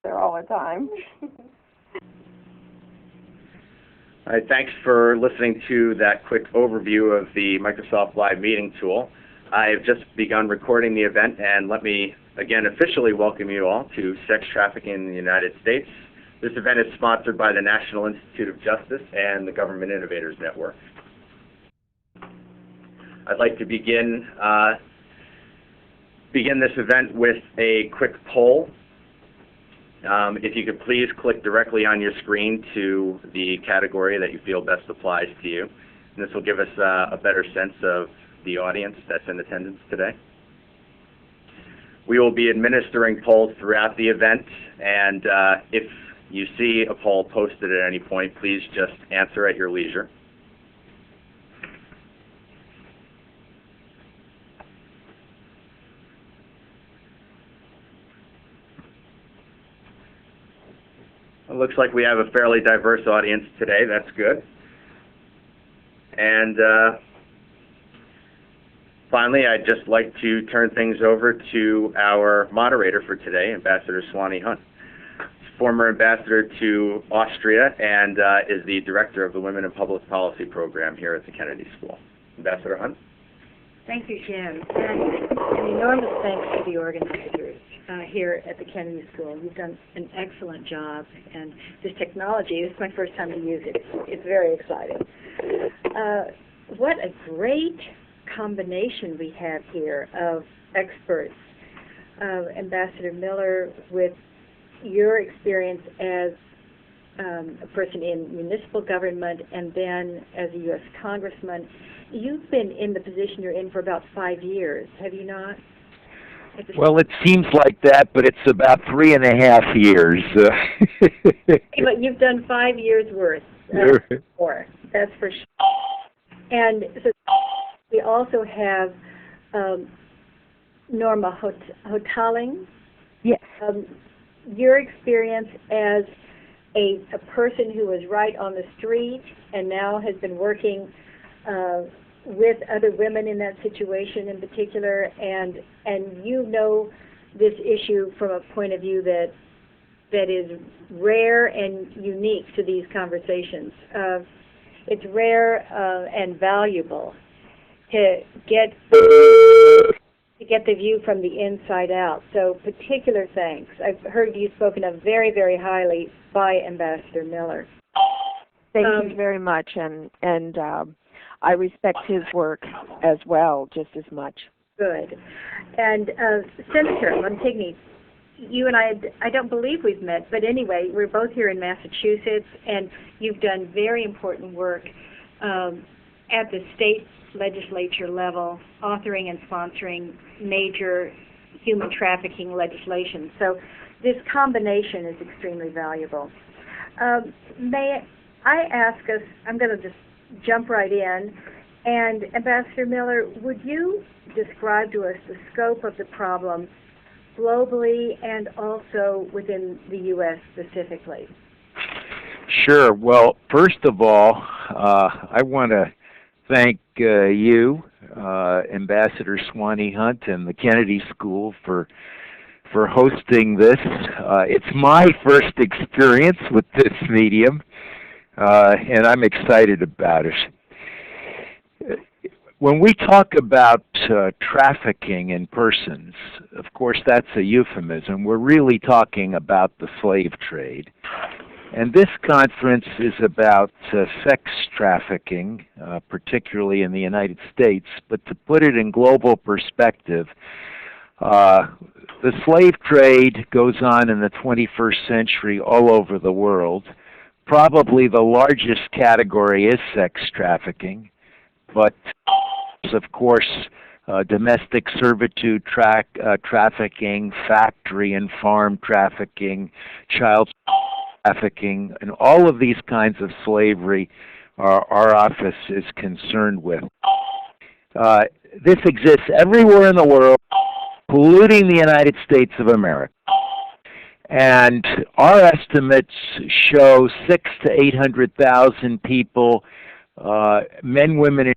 there all the time. All right, thanks for listening to that quick overview of the Microsoft Live Meeting tool. I've just begun recording the event, and let me again officially welcome you all to Sex Trafficking in the United States. This event is sponsored by the National Institute of Justice and the Government Innovators Network. I'd like to begin this event with a quick poll. If you could please click directly on your screen to the category that you feel best applies to you. And this will give us a better sense of the audience that's in attendance today. We will be administering polls throughout the event, and if you see a poll posted at any point, please just answer at your leisure. It looks like we have a fairly diverse audience today. That's good. And finally, I'd just like to turn things over to our moderator for today, Ambassador Swanee Hunt. Former ambassador to Austria and is the director of the Women in Public Policy program here at the Kennedy School. Ambassador Hunt. Thank you, Jim. And an enormous thanks to the organizers here at the Kennedy School. You've done an excellent job, and this technology, this is my first time to use it. It's very exciting. What a great combination we have here of experts. Ambassador Miller, with your experience as a person in municipal government and then as a U.S. Congressman, you've been in the position you're in for about 5 years, have you not? Well, it seems like that, but it's about 3.5 years. But you've done 5 years worth more, that's for sure. And so we also have Norma Hotaling. Yes. Your experience as a person who was right on the street and now has been working with other women in that situation in particular, and you know this issue from a point of view that is rare and unique to these conversations. It's rare and valuable to get the view from the inside out. So particular thanks. I've heard you spoken of very, very highly by Ambassador Miller. Thank you very much, and I respect his work as well, just as much. Good. And Senator Montigny, you and I don't believe we've met, but anyway, we're both here in Massachusetts, and you've done very important work at the state legislature level, authoring and sponsoring major human trafficking legislation. So this combination is extremely valuable. May I ask us, I'm going to just jump right in, and Ambassador Miller, would you describe to us the scope of the problem globally and also within the U.S. specifically? Sure. Well, first of all, I want to thank you, Ambassador Swanee Hunt, and the Kennedy School for hosting this. It's my first experience with this medium, and I'm excited about it. When we talk about trafficking in persons, of course that's a euphemism. We're really talking about the slave trade. And this conference is about sex trafficking, particularly in the United States. But to put it in global perspective, the slave trade goes on in the 21st century all over the world. Probably the largest category is sex trafficking, but of course domestic servitude trafficking, factory and farm trafficking, child trafficking, and all of these kinds of slavery our office is concerned with. This exists everywhere in the world, including the United States of America. And our estimates show 600,000 to 800,000 people, men, women, and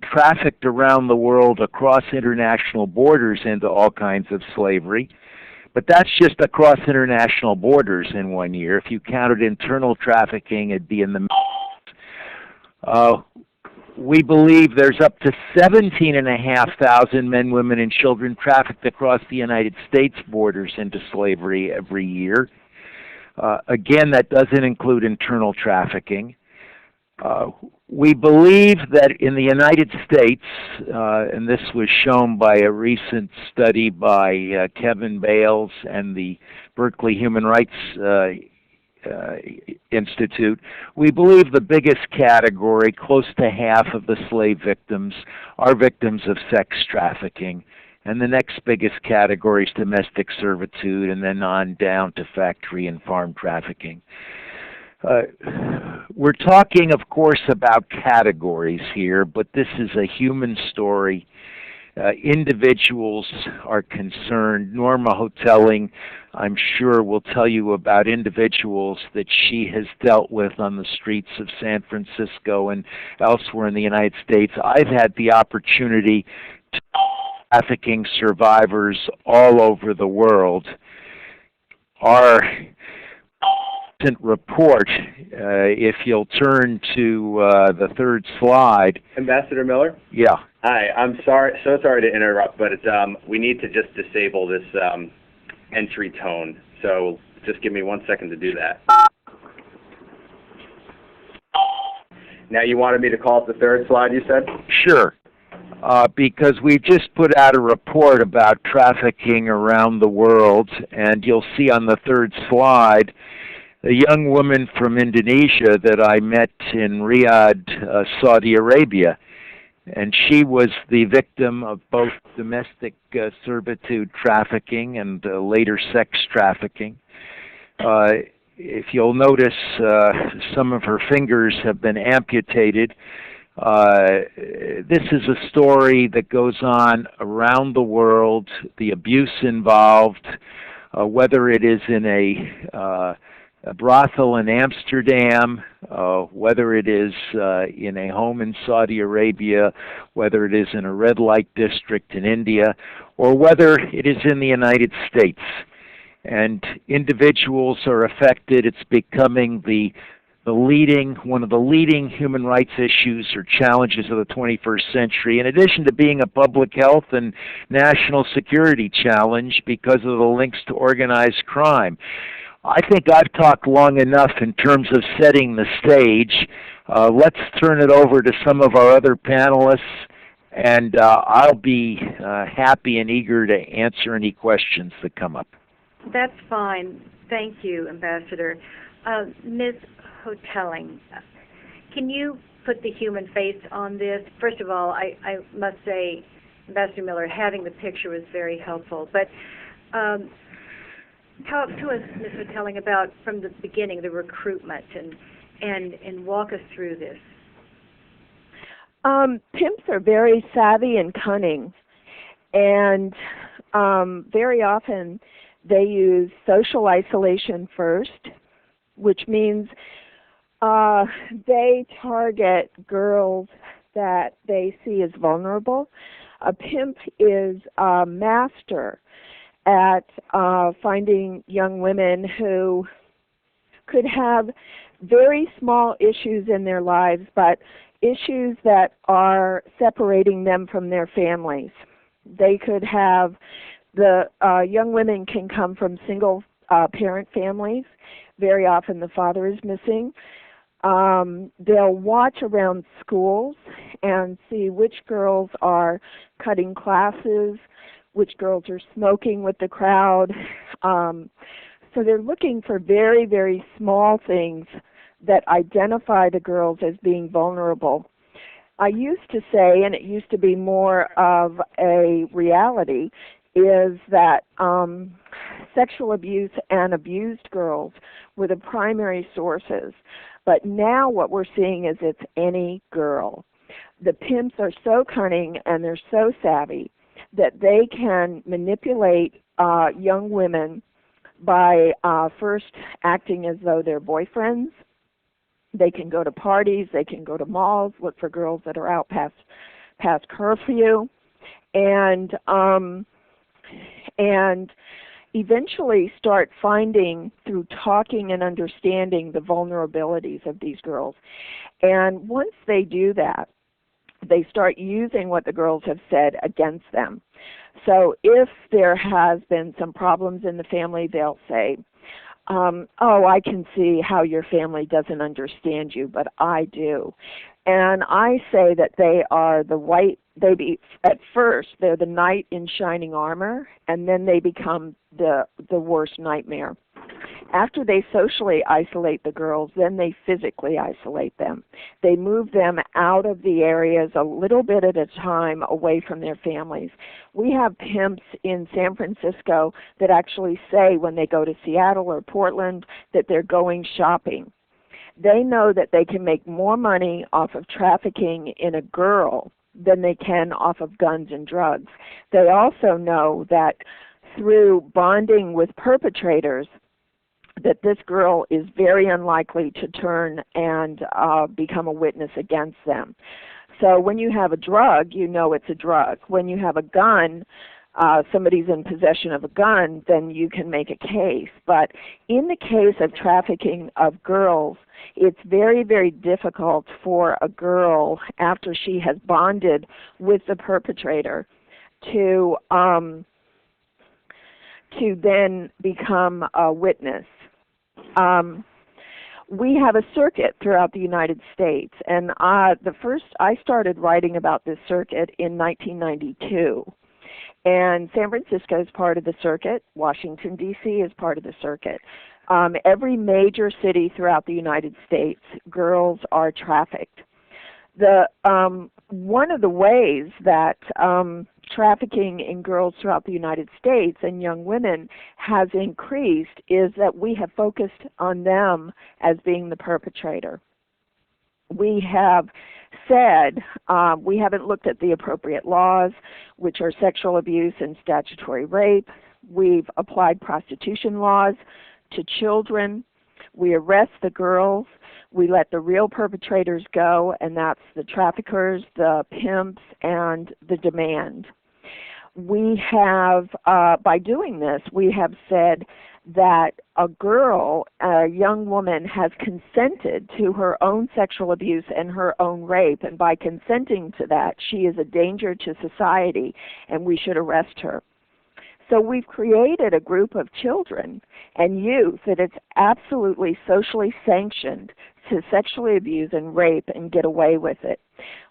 trafficked around the world across international borders into all kinds of slavery. But that's just across international borders in 1 year. If you counted internal trafficking, it'd be in the we believe there's up to 17,500 men, women, and children trafficked across the United States borders into slavery every year. Again, that doesn't include internal trafficking. We believe that in the United States, and this was shown by a recent study by Kevin Bales and the Berkeley Human Rights Institute, we believe the biggest category, close to half of the slave victims, are victims of sex trafficking. And the next biggest category is domestic servitude, and then on down to factory and farm trafficking. We're talking, of course, about categories here, but this is a human story. Individuals are concerned. Norma Hotaling, I'm sure, will tell you about individuals that she has dealt with on the streets of San Francisco and elsewhere in the United States. I've had the opportunity to trafficking survivors all over the world. Our report, if you'll turn to the third slide. Ambassador Miller? Yeah. Hi, I'm so sorry to interrupt, but it's, we need to just disable this entry tone. So just give me 1 second to do that. Now you wanted me to call it the third slide, you said? Sure. Because we just put out a report about trafficking around the world, and you'll see on the third slide a young woman from Indonesia that I met in Riyadh, Saudi Arabia. And she was the victim of both domestic servitude trafficking and later sex trafficking. If you'll notice, some of her fingers have been amputated. This is a story that goes on around the world, the abuse involved, whether it is in a brothel in Amsterdam, whether it is in a home in Saudi Arabia, whether it is in a red light district in India, or whether it is in the United States. And individuals are affected. It's becoming one of the leading human rights issues or challenges of the 21st century, in addition to being a public health and national security challenge because of the links to organized crime. I think I've talked long enough in terms of setting the stage. Let's turn it over to some of our other panelists, and I'll be happy and eager to answer any questions that come up. That's fine. Thank you, Ambassador. Ms. Hotaling, can you put the human face on this? First of all, I must say, Ambassador Miller, having the picture was very helpful. But talk to us, Ms. Hotaling, about from the beginning, the recruitment, and walk us through this. Pimps are very savvy and cunning, and very often they use social isolation first, which means they target girls that they see as vulnerable. A pimp is a master at finding young women who could have very small issues in their lives, but issues that are separating them from their families. They could have, the young women can come from single parent families. Very often the father is missing. They'll watch around schools and see which girls are cutting classes, which girls are smoking with the crowd. So they're looking for very, very small things that identify the girls as being vulnerable. I used to say, and it used to be more of a reality, is that sexual abuse and abused girls were the primary sources. But now what we're seeing is it's any girl. The pimps are so cunning and they're so savvy that they can manipulate young women by first acting as though they're boyfriends. They can go to parties, they can go to malls, look for girls that are out past curfew, and eventually start finding, through talking and understanding, the vulnerabilities of these girls. And once they do that, they start using what the girls have said against them. So if there has been some problems in the family, they'll say, oh, I can see how your family doesn't understand you, but I do. And I say that they are at first, they're the knight in shining armor, and then they become the worst nightmare. After they socially isolate the girls, then they physically isolate them. They move them out of the areas a little bit at a time away from their families. We have pimps in San Francisco that actually say when they go to Seattle or Portland that they're going shopping. They know that they can make more money off of trafficking in a girl than they can off of guns and drugs. They also know that through bonding with perpetrators, that this girl is very unlikely to turn and become a witness against them. So when you have a drug, you know it's a drug. When you have a gun, somebody's in possession of a gun, then you can make a case. But in the case of trafficking of girls, it's very, very difficult for a girl, after she has bonded with the perpetrator, to then become a witness. We have a circuit throughout the United States, and I started writing about this circuit in 1992. And San Francisco is part of the circuit. Washington, D.C. is part of the circuit. Every major city throughout the United States, girls are trafficked. One of the ways that trafficking in girls throughout the United States and young women has increased is that we have focused on them as being the perpetrator. We have said we haven't looked at the appropriate laws, which are sexual abuse and statutory rape. We've applied prostitution laws to children. We arrest the girls. We let the real perpetrators go, and that's the traffickers, the pimps, and the demand. We have, by doing this, we have said that a girl, a young woman, has consented to her own sexual abuse and her own rape, and by consenting to that, she is a danger to society, and we should arrest her. So we've created a group of children and youth that it's absolutely socially sanctioned to sexually abuse and rape and get away with it.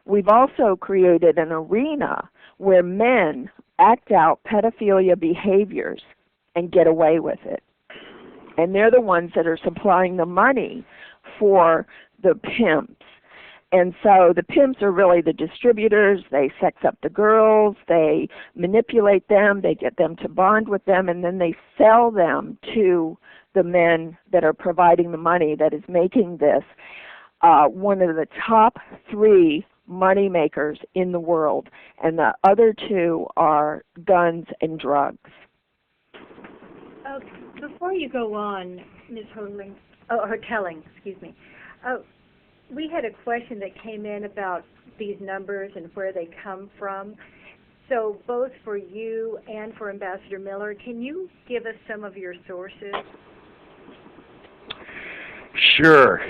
We've also created an arena where men act out pedophilia behaviors and get away with it. And they're the ones that are supplying the money for the pimps. And so the pimps are really the distributors. They sex up the girls, they manipulate them, they get them to bond with them, and then they sell them to the men that are providing the money that is making this one of the top 3 money makers in the world. And the other 2 are guns and drugs. Before you go on, Ms. Hotaling, excuse me. We had a question that came in about these numbers and where they come from. So both for you and for Ambassador Miller, can you give us some of your sources? Sure.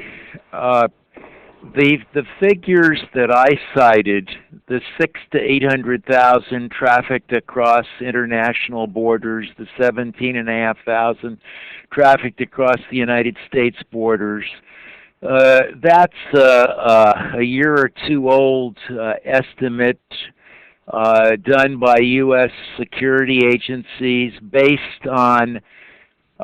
The figures that I cited, the 600,000 to 800,000 trafficked across international borders, the 17,500 trafficked across the United States borders, that's a year or 2 old estimate done by U.S. security agencies based on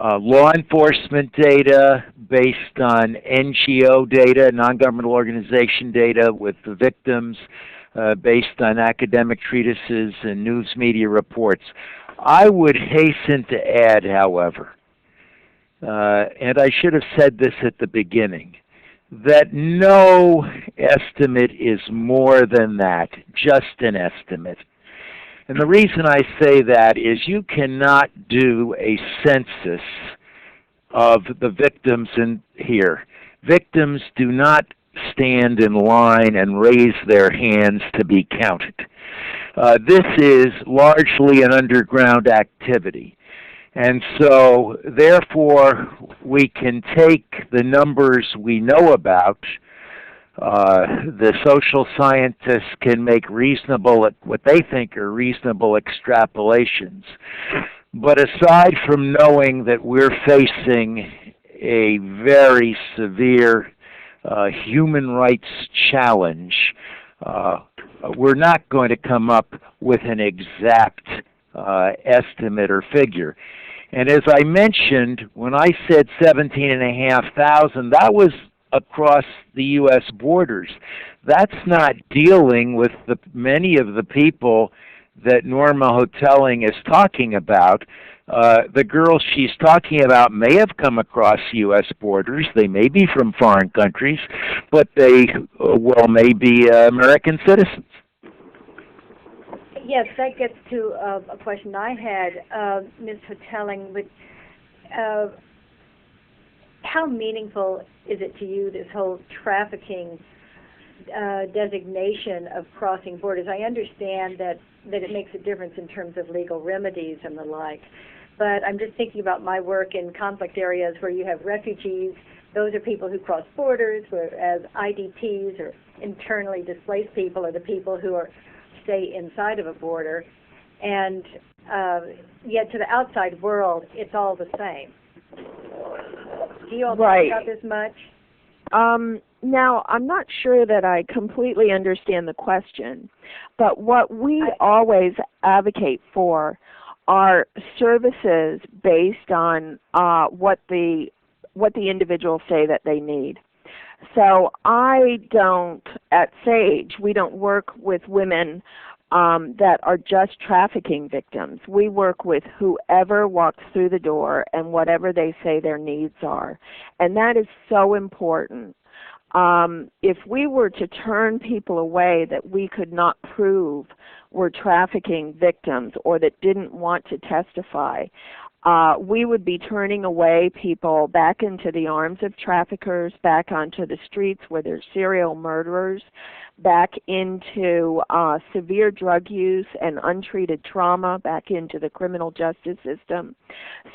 law enforcement data, based on NGO data, non-governmental organization data with the victims, based on academic treatises and news media reports. I would hasten to add, however, and I should have said this at the beginning, that no estimate is more than that, just an estimate. And the reason I say that is you cannot do a census of the victims in here. Victims do not stand in line and raise their hands to be counted. This is largely an underground activity. And so, therefore, we can take the numbers we know about. The social scientists can make what they think are reasonable extrapolations. But aside from knowing that we're facing a very severe human rights challenge, we're not going to come up with an exact estimate or figure. And as I mentioned, when I said 17,500, that was across the U.S. borders. That's not dealing with many of the people that Norma Hotaling is talking about. The girls she's talking about may have come across U.S. borders. They may be from foreign countries, but they may be American citizens. Yes, that gets to a question I had, Ms. Hotaling. How meaningful is it to you, this whole trafficking designation of crossing borders? I understand that it makes a difference in terms of legal remedies and the like, but I'm just thinking about my work in conflict areas where you have refugees. Those are people who cross borders, whereas IDPs, or internally displaced people, are the people who stay inside of a border, and yet to the outside world, it's all the same. Do you all talk about this much? Now, I'm not sure that I completely understand the question, but what we always advocate for are services based on what the individuals say that they need. So at SAGE, we don't work with women that are just trafficking victims. We work with whoever walks through the door and whatever they say their needs are. And that is so important. If we were to turn people away that we could not prove were trafficking victims or that didn't want to testify, we would be turning away people back into the arms of traffickers, back onto the streets where there's serial murderers, back into severe drug use and untreated trauma, back into the criminal justice system.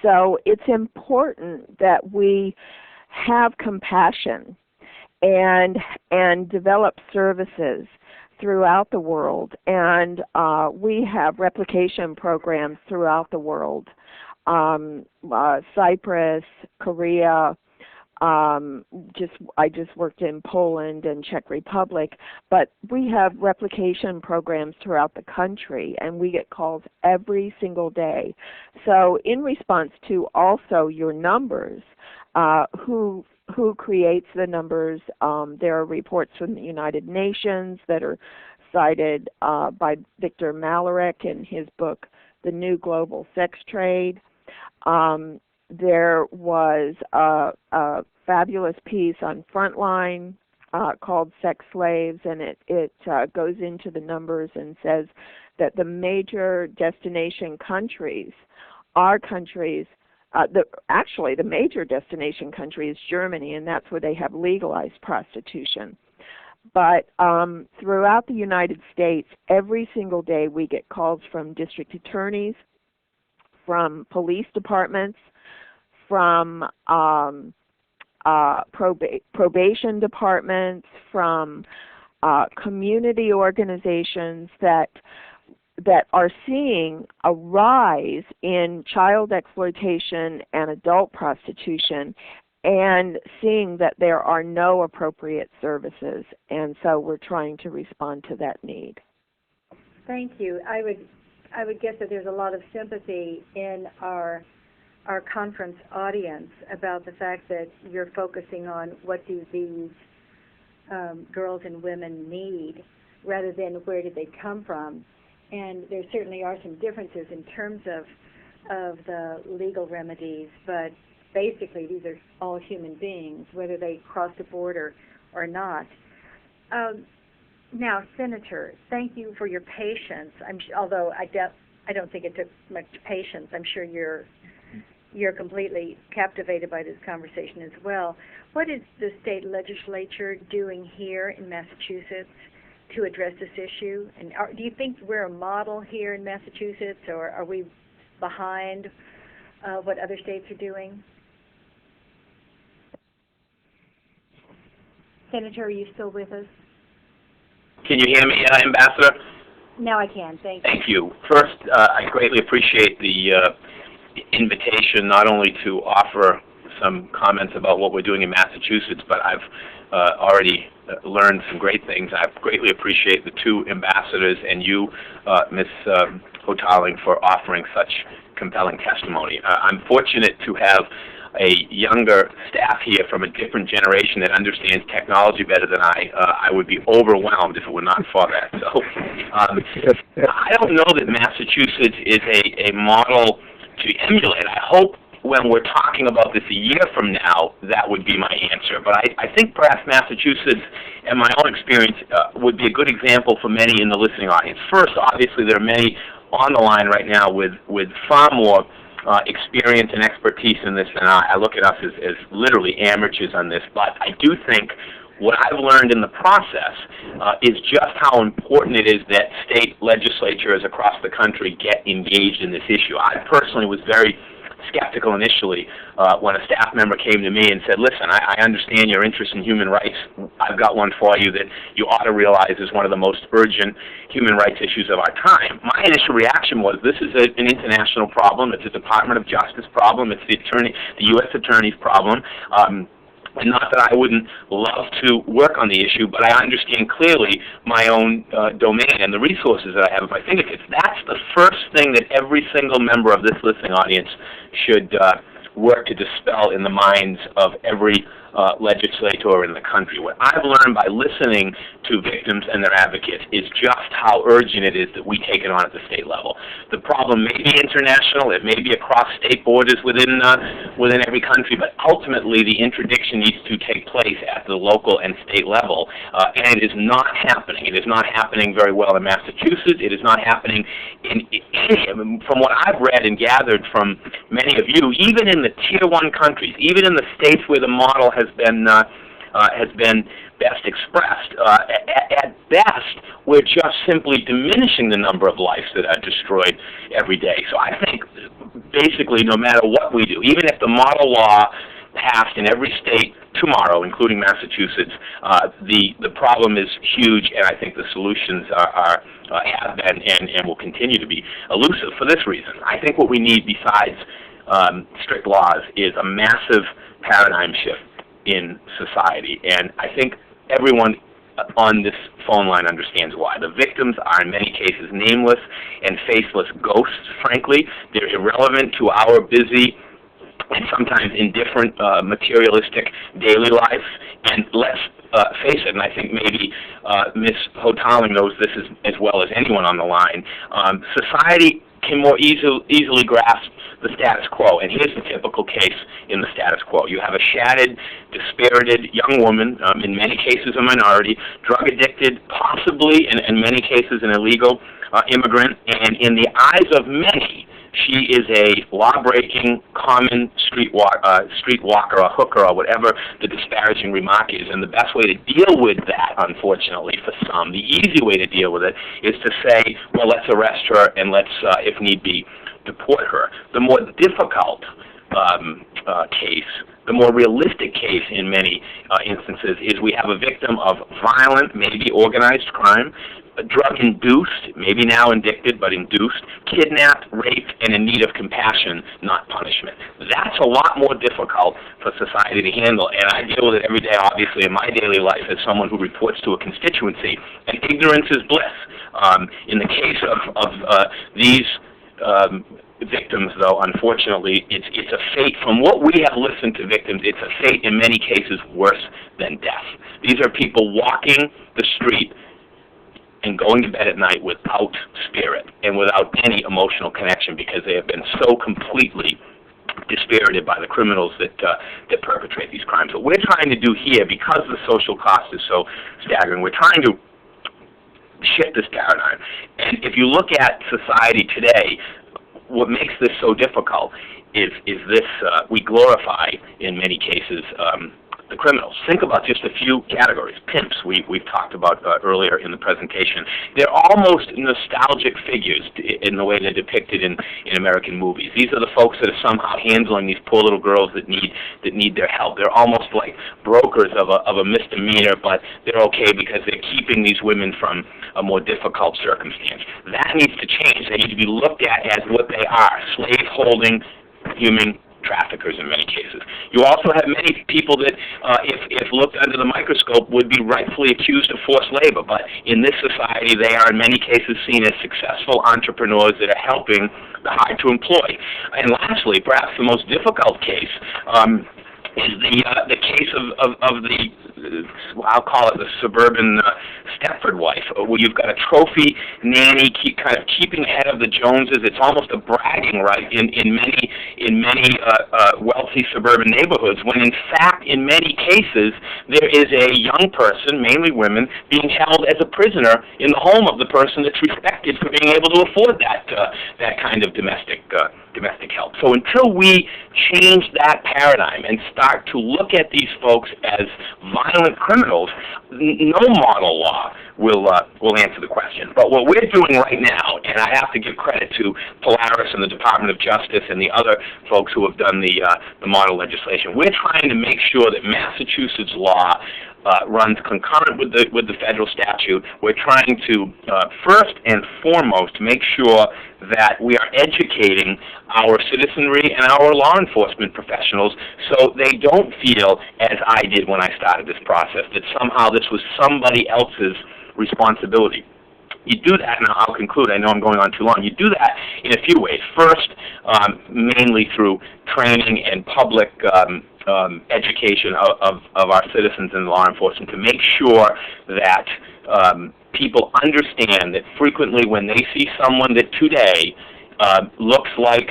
So it's important that we have compassion and develop services throughout the world. And we have replication programs throughout the world. Cyprus, Korea, I just worked in Poland and Czech Republic, but we have replication programs throughout the country, and we get calls every single day. So in response to also your numbers, who creates the numbers, there are reports from the United Nations that are cited by Victor Malarick in his book, The New Global Sex Trade. There was a fabulous piece on Frontline called Sex Slaves, and it goes into the numbers and says that the major destination countries are countries, actually the major destination country is Germany, and that's where they have legalized prostitution. But throughout the United States, every single day we get calls from district attorneys, from police departments, from probation departments, from community organizations that are seeing a rise in child exploitation and adult prostitution, and seeing that there are no appropriate services. And so we're trying to respond to that need. Thank you. I would guess that there's a lot of sympathy in our conference audience about the fact that you're focusing on what do these girls and women need rather than where did they come from. And there certainly are some differences in terms of the legal remedies, but basically these are all human beings, whether they cross the border or not. Now, Senator, thank you for your patience. Although I don't think it took much patience. I'm sure you're completely captivated by this conversation as well. What is the state legislature doing here in Massachusetts to address this issue? And do you think we're a model here in Massachusetts, or are we behind what other states are doing? Senator, are you still with us? Can you hear me, Ambassador? Now I can. Thank you. Thank you. First, I greatly appreciate the invitation not only to offer some comments about what we're doing in Massachusetts, but I've already learned some great things. I greatly appreciate the two ambassadors and you, Ms. Hotaling, for offering such compelling testimony. I'm fortunate to have a younger staff here from a different generation that understands technology better than I would be overwhelmed if it were not for that. So I don't know that Massachusetts is a model to emulate. I hope when we're talking about this a year from now, that would be my answer. But I think perhaps Massachusetts, and my own experience, would be a good example for many in the listening audience. First, obviously, there are many on the line right now with far more experience and expertise in this than I look at us as literally amateurs on this. But I do think what I've learned in the process is just how important it is that state legislatures across the country get engaged in this issue. I personally was very skeptical initially when a staff member came to me and said, listen, I understand your interest in human rights. I've got one for you that you ought to realize is one of the most urgent human rights issues of our time. My initial reaction was, this is an international problem. It's a Department of Justice problem. It's the U.S. Attorney's problem. And not that I wouldn't love to work on the issue, but I understand clearly my own domain and the resources that I have at my fingertips. That's the first thing that every single member of this listening audience should work to dispel in the minds of every legislator in the country. What I've learned by listening to victims and their advocates is just how urgent it is that we take it on at the state level. The problem may be international, it may be across state borders within every country, but ultimately the interdiction needs to take place at the local and state level, and it is not happening. It is not happening very well in Massachusetts. It is not happening in any, from what I've read and gathered from many of you, even in the Tier 1 countries, even in the states where the model has been best expressed. At best, we're just simply diminishing the number of lives that are destroyed every day. So I think basically no matter what we do, even if the model law passed in every state tomorrow, including Massachusetts, the problem is huge, and I think the solutions have been and will continue to be elusive for this reason. I think what we need besides strict laws is a massive paradigm shift in society, and I think everyone on this phone line understands why. The victims are in many cases nameless and faceless ghosts, frankly. They're irrelevant to our busy and sometimes indifferent materialistic daily life, and let's face it, and I think maybe Ms. Hotaling knows this as well as anyone on the line, society can more easily grasp the status quo. And here's the typical case in the status quo. You have a shattered, dispirited young woman, in many cases a minority, drug addicted, possibly, in many cases an illegal immigrant, and in the eyes of many, she is a law-breaking, common streetwalker or hooker or whatever the disparaging remark is. And the best way to deal with that, unfortunately, for some, the easy way to deal with it is to say, well, let's arrest her and let's, if need be, deport her. The more difficult case, the more realistic case in many instances is we have a victim of violent, maybe organized crime, drug-induced, maybe now addicted, but induced, kidnapped, raped, and in need of compassion, not punishment. That's a lot more difficult for society to handle, and I deal with it every day, obviously, in my daily life as someone who reports to a constituency, and ignorance is bliss. In the case of these victims, though, unfortunately, it's a fate. From what we have listened to victims, it's a fate in many cases worse than death. These are people walking the street and going to bed at night without spirit and without any emotional connection because they have been so completely dispirited by the criminals that perpetrate these crimes. What we're trying to do here, because the social cost is so staggering, we're trying to shift this paradigm. And if you look at society today, what makes this so difficult is this, we glorify, in many cases, the criminals. Think about just a few categories. Pimps, we've talked about earlier in the presentation. They're almost nostalgic figures in the way they're depicted in American movies. These are the folks that are somehow handling these poor little girls that need their help. They're almost like brokers of a misdemeanor, but they're okay because they're keeping these women from a more difficult circumstance. That needs to change. They need to be looked at as what they are, slave-holding human traffickers in many cases. You also have many people that, if looked under the microscope, would be rightfully accused of forced labor, but in this society they are in many cases seen as successful entrepreneurs that are helping the hard to employ. And lastly, perhaps the most difficult case is the case of the, I'll call it the suburban Stepford wife, where you've got a trophy nanny kind of keeping ahead of the Joneses. It's almost a bragging right in many wealthy suburban neighborhoods, when in fact in many cases there is a young person, mainly women, being held as a prisoner in the home of the person that's respected for being able to afford that kind of domestic help. So until we change that paradigm and start to look at these folks as violent criminals, no model law will answer the question. But what we're doing right now, and I have to give credit to Polaris and the Department of Justice and the other folks who have done the model legislation, we're trying to make sure that Massachusetts law runs concurrent with the federal statute. We're trying to, first and foremost, make sure that we are educating our citizenry and our law enforcement professionals so they don't feel, as I did when I started this process, that somehow this was somebody else's responsibility. You do that, and I'll conclude, I know I'm going on too long, you do that in a few ways. First, mainly through training and public education of our citizens and law enforcement to make sure that people understand that frequently when they see someone that today looks like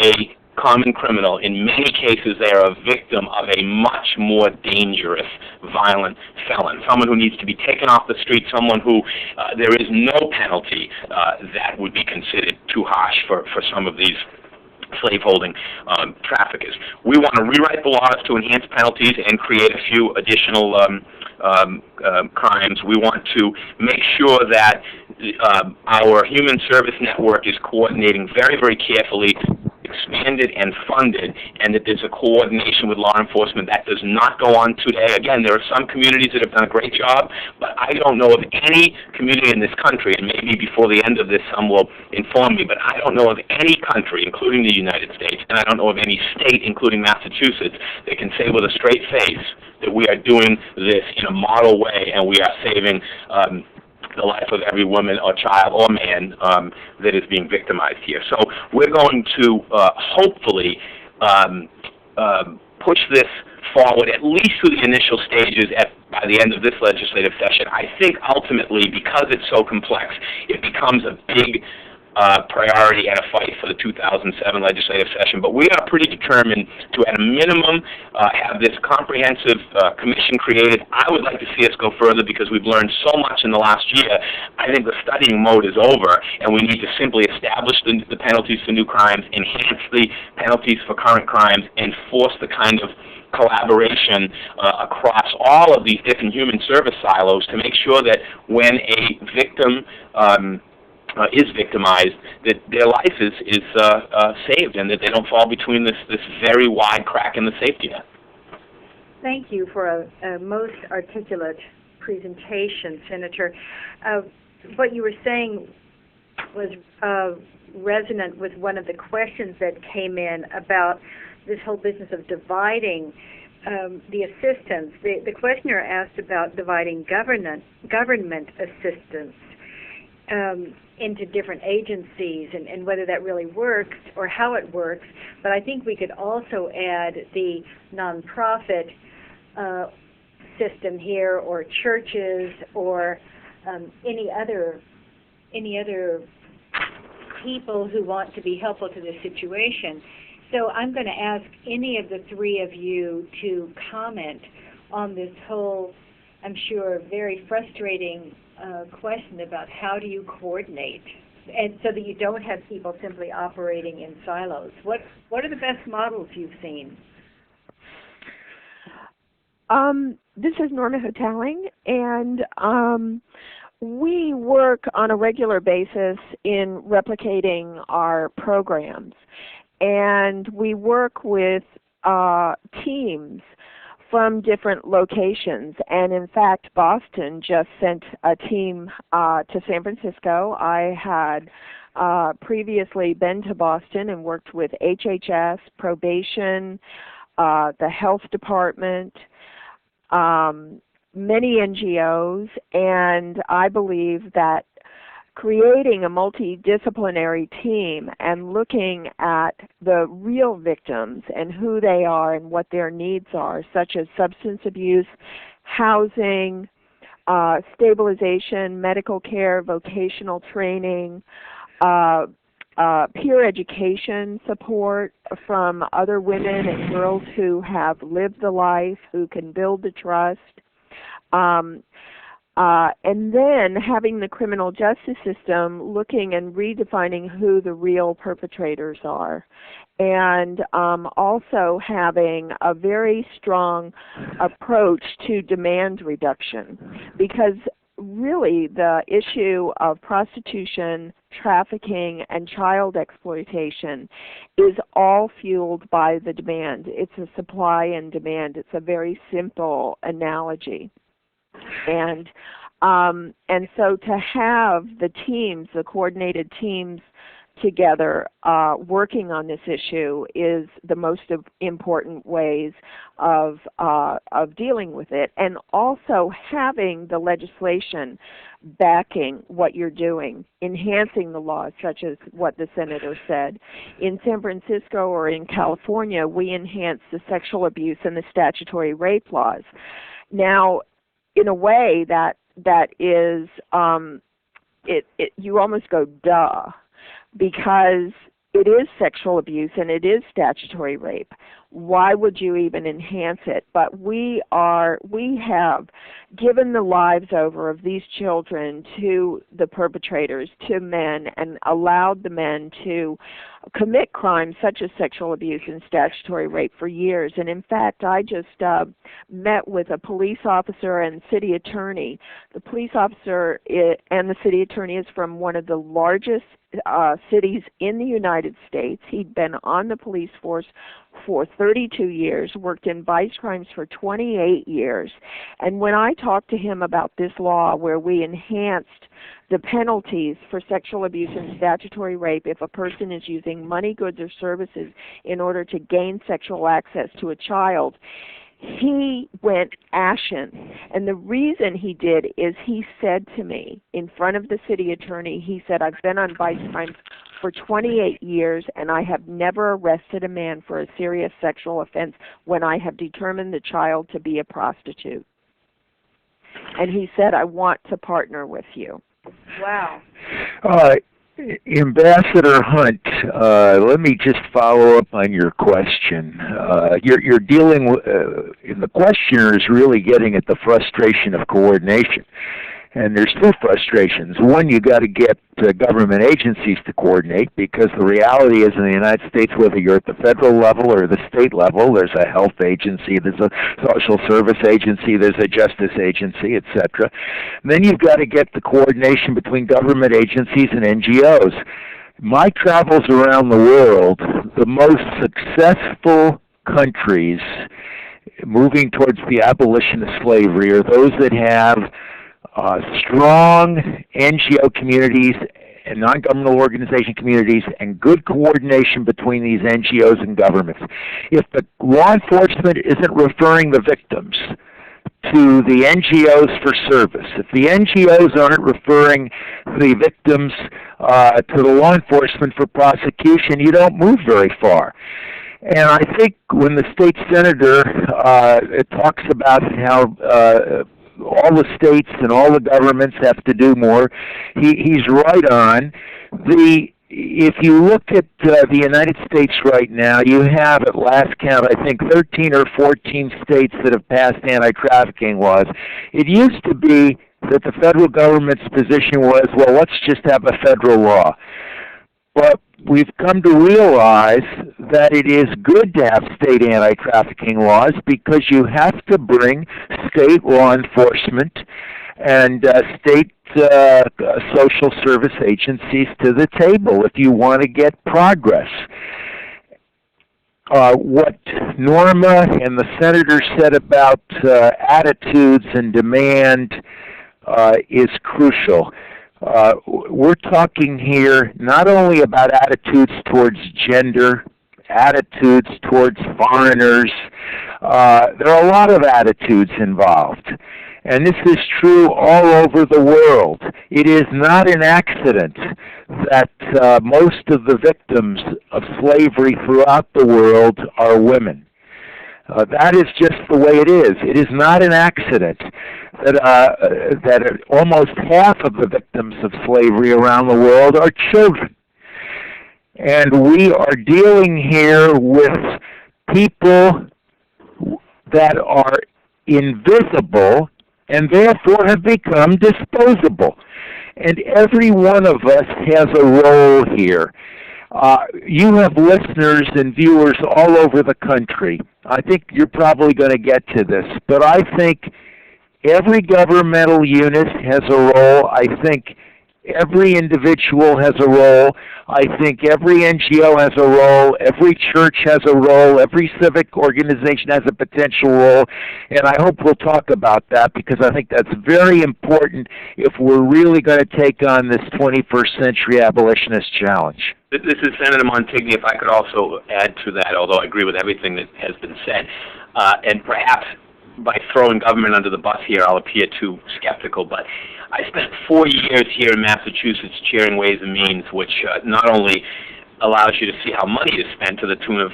a common criminal, in many cases they are a victim of a much more dangerous, violent felon, someone who needs to be taken off the street, someone who there is no penalty that would be considered too harsh for some of these slaveholding traffickers. We want to rewrite the laws to enhance penalties and create a few additional crimes. We want to make sure that our human service network is coordinating very, very carefully, expanded and funded, and that there's a coordination with law enforcement that does not go on today. Again, there are some communities that have done a great job, but I don't know of any community in this country, and maybe before the end of this some will inform me, but I don't know of any country, including the United States, and I don't know of any state, including Massachusetts, that can say with a straight face that we are doing this in a model way and we are saving the life of every woman or child or man that is being victimized here. So we're going to hopefully push this forward, at least through the initial stages by the end of this legislative session. I think ultimately, because it's so complex, it becomes a big priority and a fight for the 2007 legislative session. But we are pretty determined to, at a minimum, have this comprehensive commission created. I would like to see us go further because we've learned so much in the last year. I think the studying mode is over, and we need to simply establish the penalties for new crimes, enhance the penalties for current crimes, and force the kind of collaboration across all of these different human service silos to make sure that when a victim is victimized, that their life is saved and that they don't fall between this very wide crack in the safety net. Thank you for a most articulate presentation, Senator. What you were saying was resonant with one of the questions that came in about this whole business of dividing the assistance. The questioner asked about dividing government assistance into different agencies and whether that really works or how it works. But I think we could also add the nonprofit system here, or churches, or any other people who want to be helpful to the situation. So I'm going to ask any of the three of you to comment on this whole, I'm sure, very frustrating question about how do you coordinate, and so that you don't have people simply operating in silos. What are the best models you've seen? This is Norma Hotaling, and we work on a regular basis in replicating our programs. And we work with teams from different locations. And in fact, Boston just sent a team to San Francisco. I had previously been to Boston and worked with HHS, probation, the health department, many NGOs, and I believe that creating a multidisciplinary team and looking at the real victims and who they are and what their needs are, such as substance abuse, housing, stabilization, medical care, vocational training, peer education support from other women and girls who have lived the life, who can build the trust, and then having the criminal justice system looking and redefining who the real perpetrators are, and also having a very strong approach to demand reduction, because really the issue of prostitution, trafficking, and child exploitation is all fueled by the demand. It's a supply and demand. It's a very simple analogy. And so to have the teams, the coordinated teams together working on this issue is the most important ways of dealing with it, and also having the legislation backing what you're doing, enhancing the laws, such as what the senator said. In San Francisco or in California, we enhanced the sexual abuse and the statutory rape laws. Now, in a way that is, you almost go, duh, because it is sexual abuse and it is statutory rape. Why would you even enhance it? But we have given the lives over of these children to the perpetrators, to men, and allowed the men to commit crimes such as sexual abuse and statutory rape for years. And in fact, I just met with a police officer and city attorney. The police officer and the city attorney is from one of the largest cities in the United States. He'd been on the police force for 32 years, worked in vice crimes for 28 years. And when I talked to him about this law where we enhanced the penalties for sexual abuse and statutory rape if a person is using money, goods, or services in order to gain sexual access to a child, he went ashen. And the reason he did is he said to me in front of the city attorney, he said, I've been on vice crimes for 28 years and I have never arrested a man for a serious sexual offense when I have determined the child to be a prostitute. And he said, I want to partner with you. Wow. Ambassador Hunt, let me just follow up on your question. You're dealing with, the questioner is really getting at the frustration of coordination. And there's two frustrations. One, you got to get government agencies to coordinate, because the reality is in the United States, whether you're at the federal level or the state level, there's a health agency, there's a social service agency, there's a justice agency, etc. Then you've got to get the coordination between government agencies and NGOs. My travels around the world, the most successful countries moving towards the abolition of slavery are those that have strong NGO communities and non-governmental organization communities and good coordination between these NGOs and governments. If the law enforcement isn't referring the victims to the NGOs for service, if the NGOs aren't referring the victims to the law enforcement for prosecution, you don't move very far. And I think when the state senator talks about how all the states and all the governments have to do more, he's right on. If you look at the United States right now, you have, at last count, I think 13 or 14 states that have passed anti-trafficking laws. It used to be that the federal government's position was, well, let's just have a federal law. But we've come to realize that it is good to have state anti-trafficking laws because you have to bring state law enforcement and state social service agencies to the table if you want to get progress. What Norma and the senator said about attitudes and demand is crucial. We're talking here not only about attitudes towards gender, attitudes towards foreigners. There are a lot of attitudes involved. And this is true all over the world. It is not an accident that most of the victims of slavery throughout the world are women. That is just the way it is. It is not an accident that almost half of the victims of slavery around the world are children. And we are dealing here with people that are invisible and therefore have become disposable. And every one of us has a role here. You have listeners and viewers all over the country. I think you're probably going to get to this, but I think every governmental unit has a role. I think every individual has a role. I think every NGO has a role. Every church has a role. Every civic organization has a potential role. And I hope we'll talk about that because I think that's very important if we're really going to take on this 21st century abolitionist challenge. This is Senator Montigny. If I could also add to that, although I agree with everything that has been said, and perhaps by throwing government under the bus here, I'll appear too skeptical, but I spent 4 years here in Massachusetts chairing Ways and Means, which not only allows you to see how money is spent to the tune of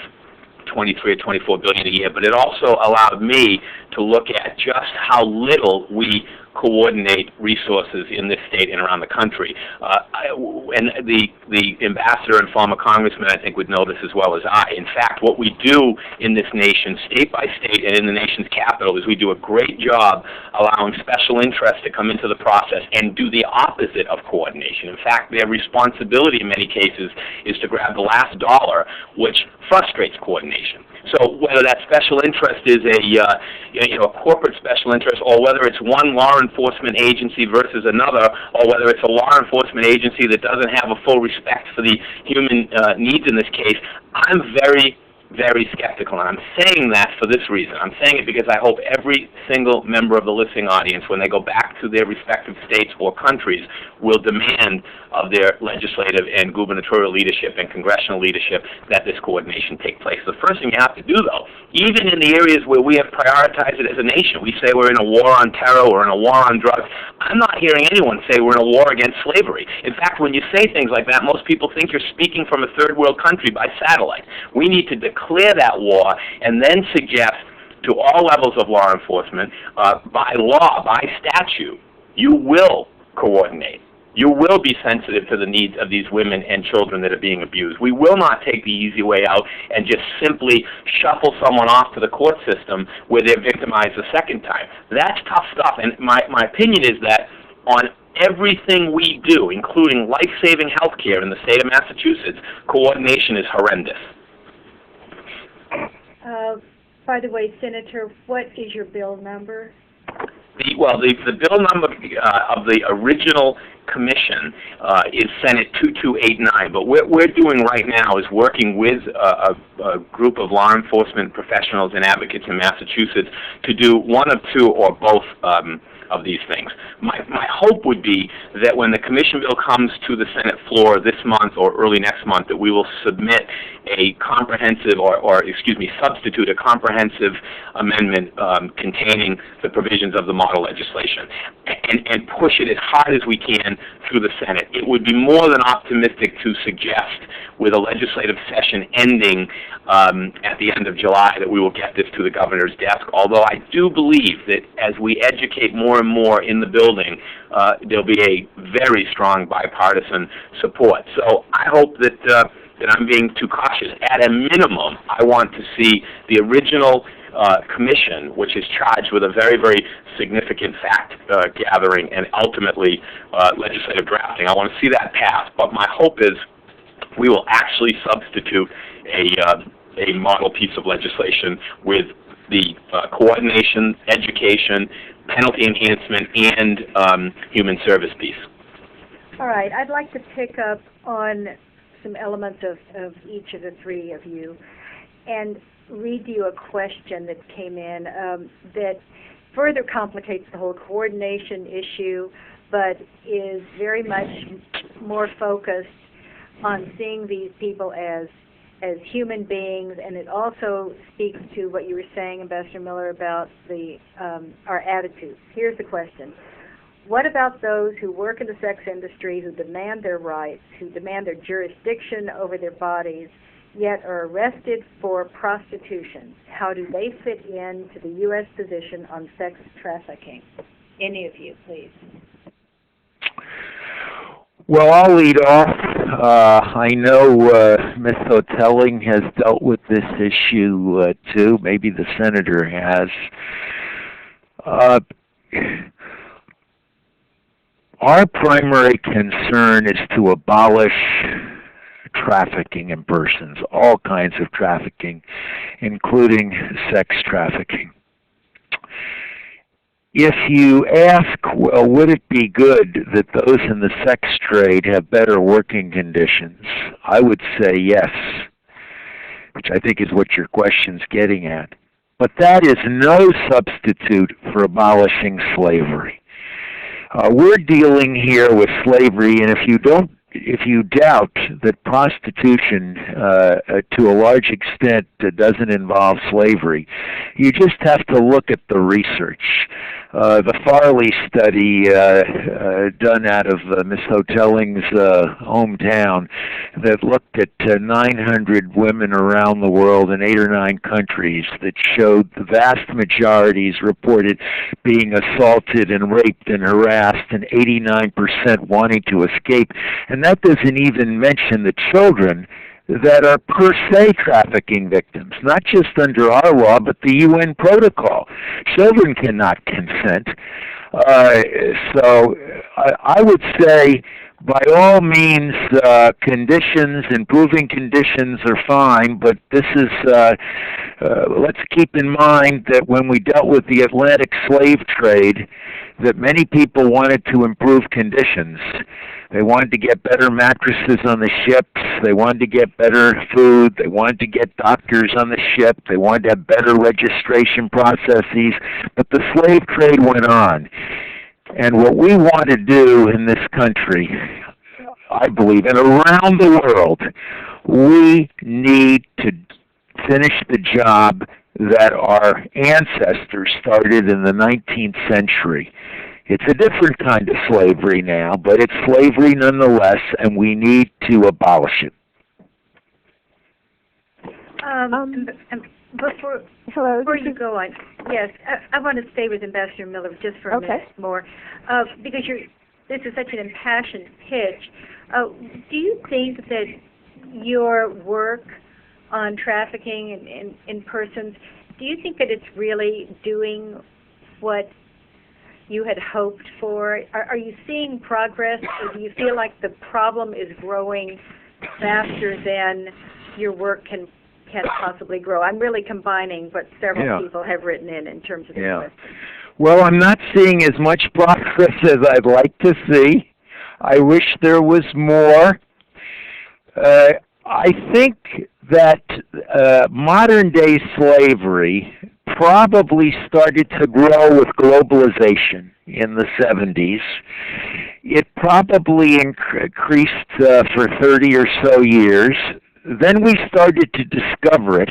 23 or 24 billion a year, but it also allowed me to look at just how little we coordinate resources in this state and around the country. And the ambassador and former congressman, I think, would know this as well as I. In fact, what we do in this nation, state by state and in the nation's capital, is we do a great job allowing special interests to come into the process and do the opposite of coordination. In fact, their responsibility in many cases is to grab the last dollar, which frustrates coordination. So whether that special interest is a corporate special interest, or whether it's one law enforcement agency versus another, or whether it's a law enforcement agency that doesn't have a full respect for the human needs in this case, I'm very, very skeptical, and I'm saying that for this reason. I'm saying it because I hope every single member of the listening audience, when they go back to their respective states or countries, will demand of their legislative and gubernatorial leadership and congressional leadership that this coordination take place. The first thing you have to do, though, even in the areas where we have prioritized it as a nation, we say we're in a war on terror or in a war on drugs. I'm not hearing anyone say we're in a war against slavery. In fact, when you say things like that, most people think you're speaking from a third world country by satellite. We need to declare that war and then suggest to all levels of law enforcement, by law, by statute, you will coordinate. You will be sensitive to the needs of these women and children that are being abused. We will not take the easy way out and just simply shuffle someone off to the court system where they're victimized a second time. That's tough stuff, and my opinion is that on everything we do, including life-saving health care in the state of Massachusetts, coordination is horrendous. By the way, Senator, what is your bill number? The bill number of the original commission is Senate 2289, but what we're doing right now is working with a group of law enforcement professionals and advocates in Massachusetts to do one of two or both of these things. My hope would be that when the commission bill comes to the Senate floor this month or early next month, that we will submit a comprehensive, substitute a comprehensive amendment containing the provisions of the model legislation and push it as hard as we can through the Senate. It would be more than optimistic to suggest, with a legislative session ending at the end of July, that we will get this to the governor's desk, although I do believe that as we educate more and more in the building, there'll be a very strong bipartisan support. So I hope that I'm being too cautious. At a minimum, I want to see the original commission, which is charged with a very, very significant fact gathering and ultimately legislative drafting. I want to see that pass, but my hope is we will actually substitute a model piece of legislation with the coordination, education, penalty enhancement, and human service piece. All right, I'd like to pick up on some elements of each of the three of you and read you a question that came in that further complicates the whole coordination issue, but is very much more focused on seeing these people as human beings, and it also speaks to what you were saying, Ambassador Miller, about our attitudes. Here's the question. What about those who work in the sex industry, who demand their rights, who demand their jurisdiction over their bodies, yet are arrested for prostitution? How do they fit into the U.S. position on sex trafficking? Any of you, please. Well, I'll lead off. I know Ms. Hotaling has dealt with this issue too. Maybe the senator has. Our primary concern is to abolish trafficking in persons, all kinds of trafficking, including sex trafficking. If you ask, well, would it be good that those in the sex trade have better working conditions, I would say yes, which I think is what your question's getting at. But that is no substitute for abolishing slavery. We're dealing here with slavery, and if you doubt that prostitution to a large extent doesn't involve slavery, you just have to look at the research. The Farley study done out of Ms. Hotaling's hometown that looked at 900 women around the world in 8 or 9 countries that showed the vast majorities reported being assaulted and raped and harassed, and 89% wanting to escape. And that doesn't even mention the children that are per se trafficking victims, not just under our law, but the UN protocol. Children cannot consent. So I would say, by all means, improving conditions are fine, but this is, let's keep in mind that when we dealt with the Atlantic slave trade, that many people wanted to improve conditions. They wanted to get better mattresses on the ships. They wanted to get better food. They wanted to get doctors on the ship. They wanted to have better registration processes. But the slave trade went on. And what we want to do in this country, I believe, and around the world, we need to finish the job that our ancestors started in the 19th century. It's a different kind of slavery now, but it's slavery nonetheless, and we need to abolish it. Before you go on, yes, I want to stay with Ambassador Miller just for a minute more, because this is such an impassioned pitch. Do you think that your work on trafficking in persons, do you think that it's really doing what you had hoped for? Are you seeing progress, or do you feel like the problem is growing faster than your work can possibly grow? I'm really combining what several people have written in terms of the question. Well, I'm not seeing as much progress as I'd like to see. I wish there was more. I think that modern-day slavery probably started to grow with globalization in the 70s. It probably increased for 30 or so years. Then we started to discover it.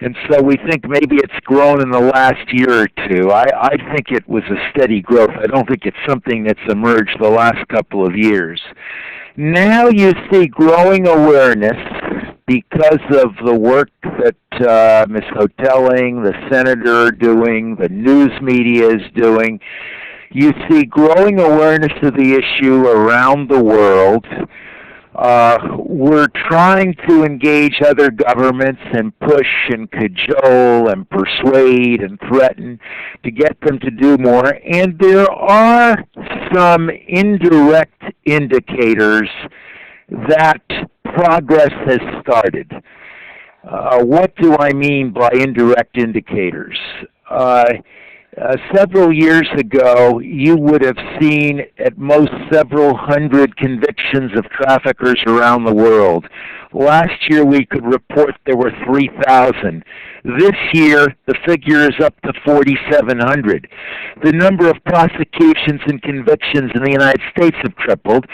And so we think maybe it's grown in the last year or two. I think it was a steady growth. I don't think it's something that's emerged the last couple of years. Now you see growing awareness because of the work that Ms. Hotaling, the senator, are doing, the news media is doing. You see growing awareness of the issue around the world. We're trying to engage other governments and push and cajole and persuade and threaten to get them to do more. And there are some indirect indicators that progress has started. What do I mean by indirect indicators? Several years ago, you would have seen at most several hundred convictions of traffickers around the world. Last year, we could report there were 3,000. This year, the figure is up to 4,700. The number of prosecutions and convictions in the United States have tripled.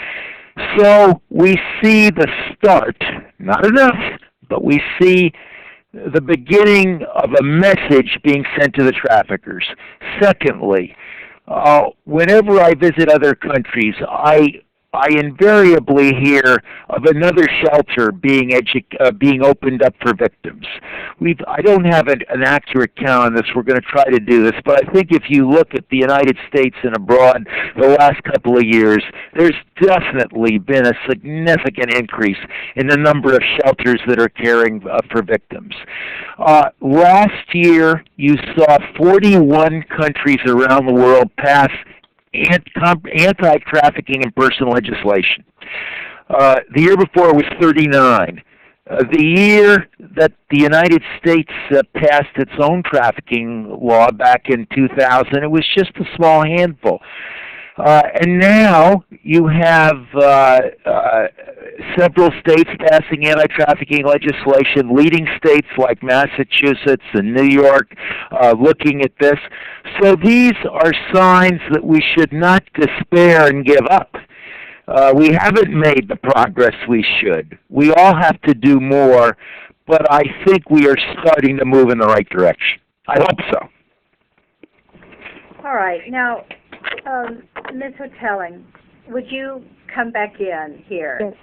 So we see the start, not enough, but we see the beginning of a message being sent to the traffickers. Secondly, whenever I visit other countries, I invariably hear of another shelter being opened up for victims. I don't have an accurate count on this. We're going to try to do this, but I think if you look at the United States and abroad the last couple of years, there's definitely been a significant increase in the number of shelters that are caring for victims. Last year, you saw 41 countries around the world pass anti-trafficking and person legislation. The year before was 39. The year that the United States passed its own trafficking law back in 2000, it was just a small handful. And now you have several states passing anti-trafficking legislation, leading states like Massachusetts and New York looking at this. So these are signs that we should not despair and give up. We haven't made the progress we should. We all have to do more, but I think we are starting to move in the right direction. I hope so. All right. Now, Ms. Hotaling, would you come back in here? Yes.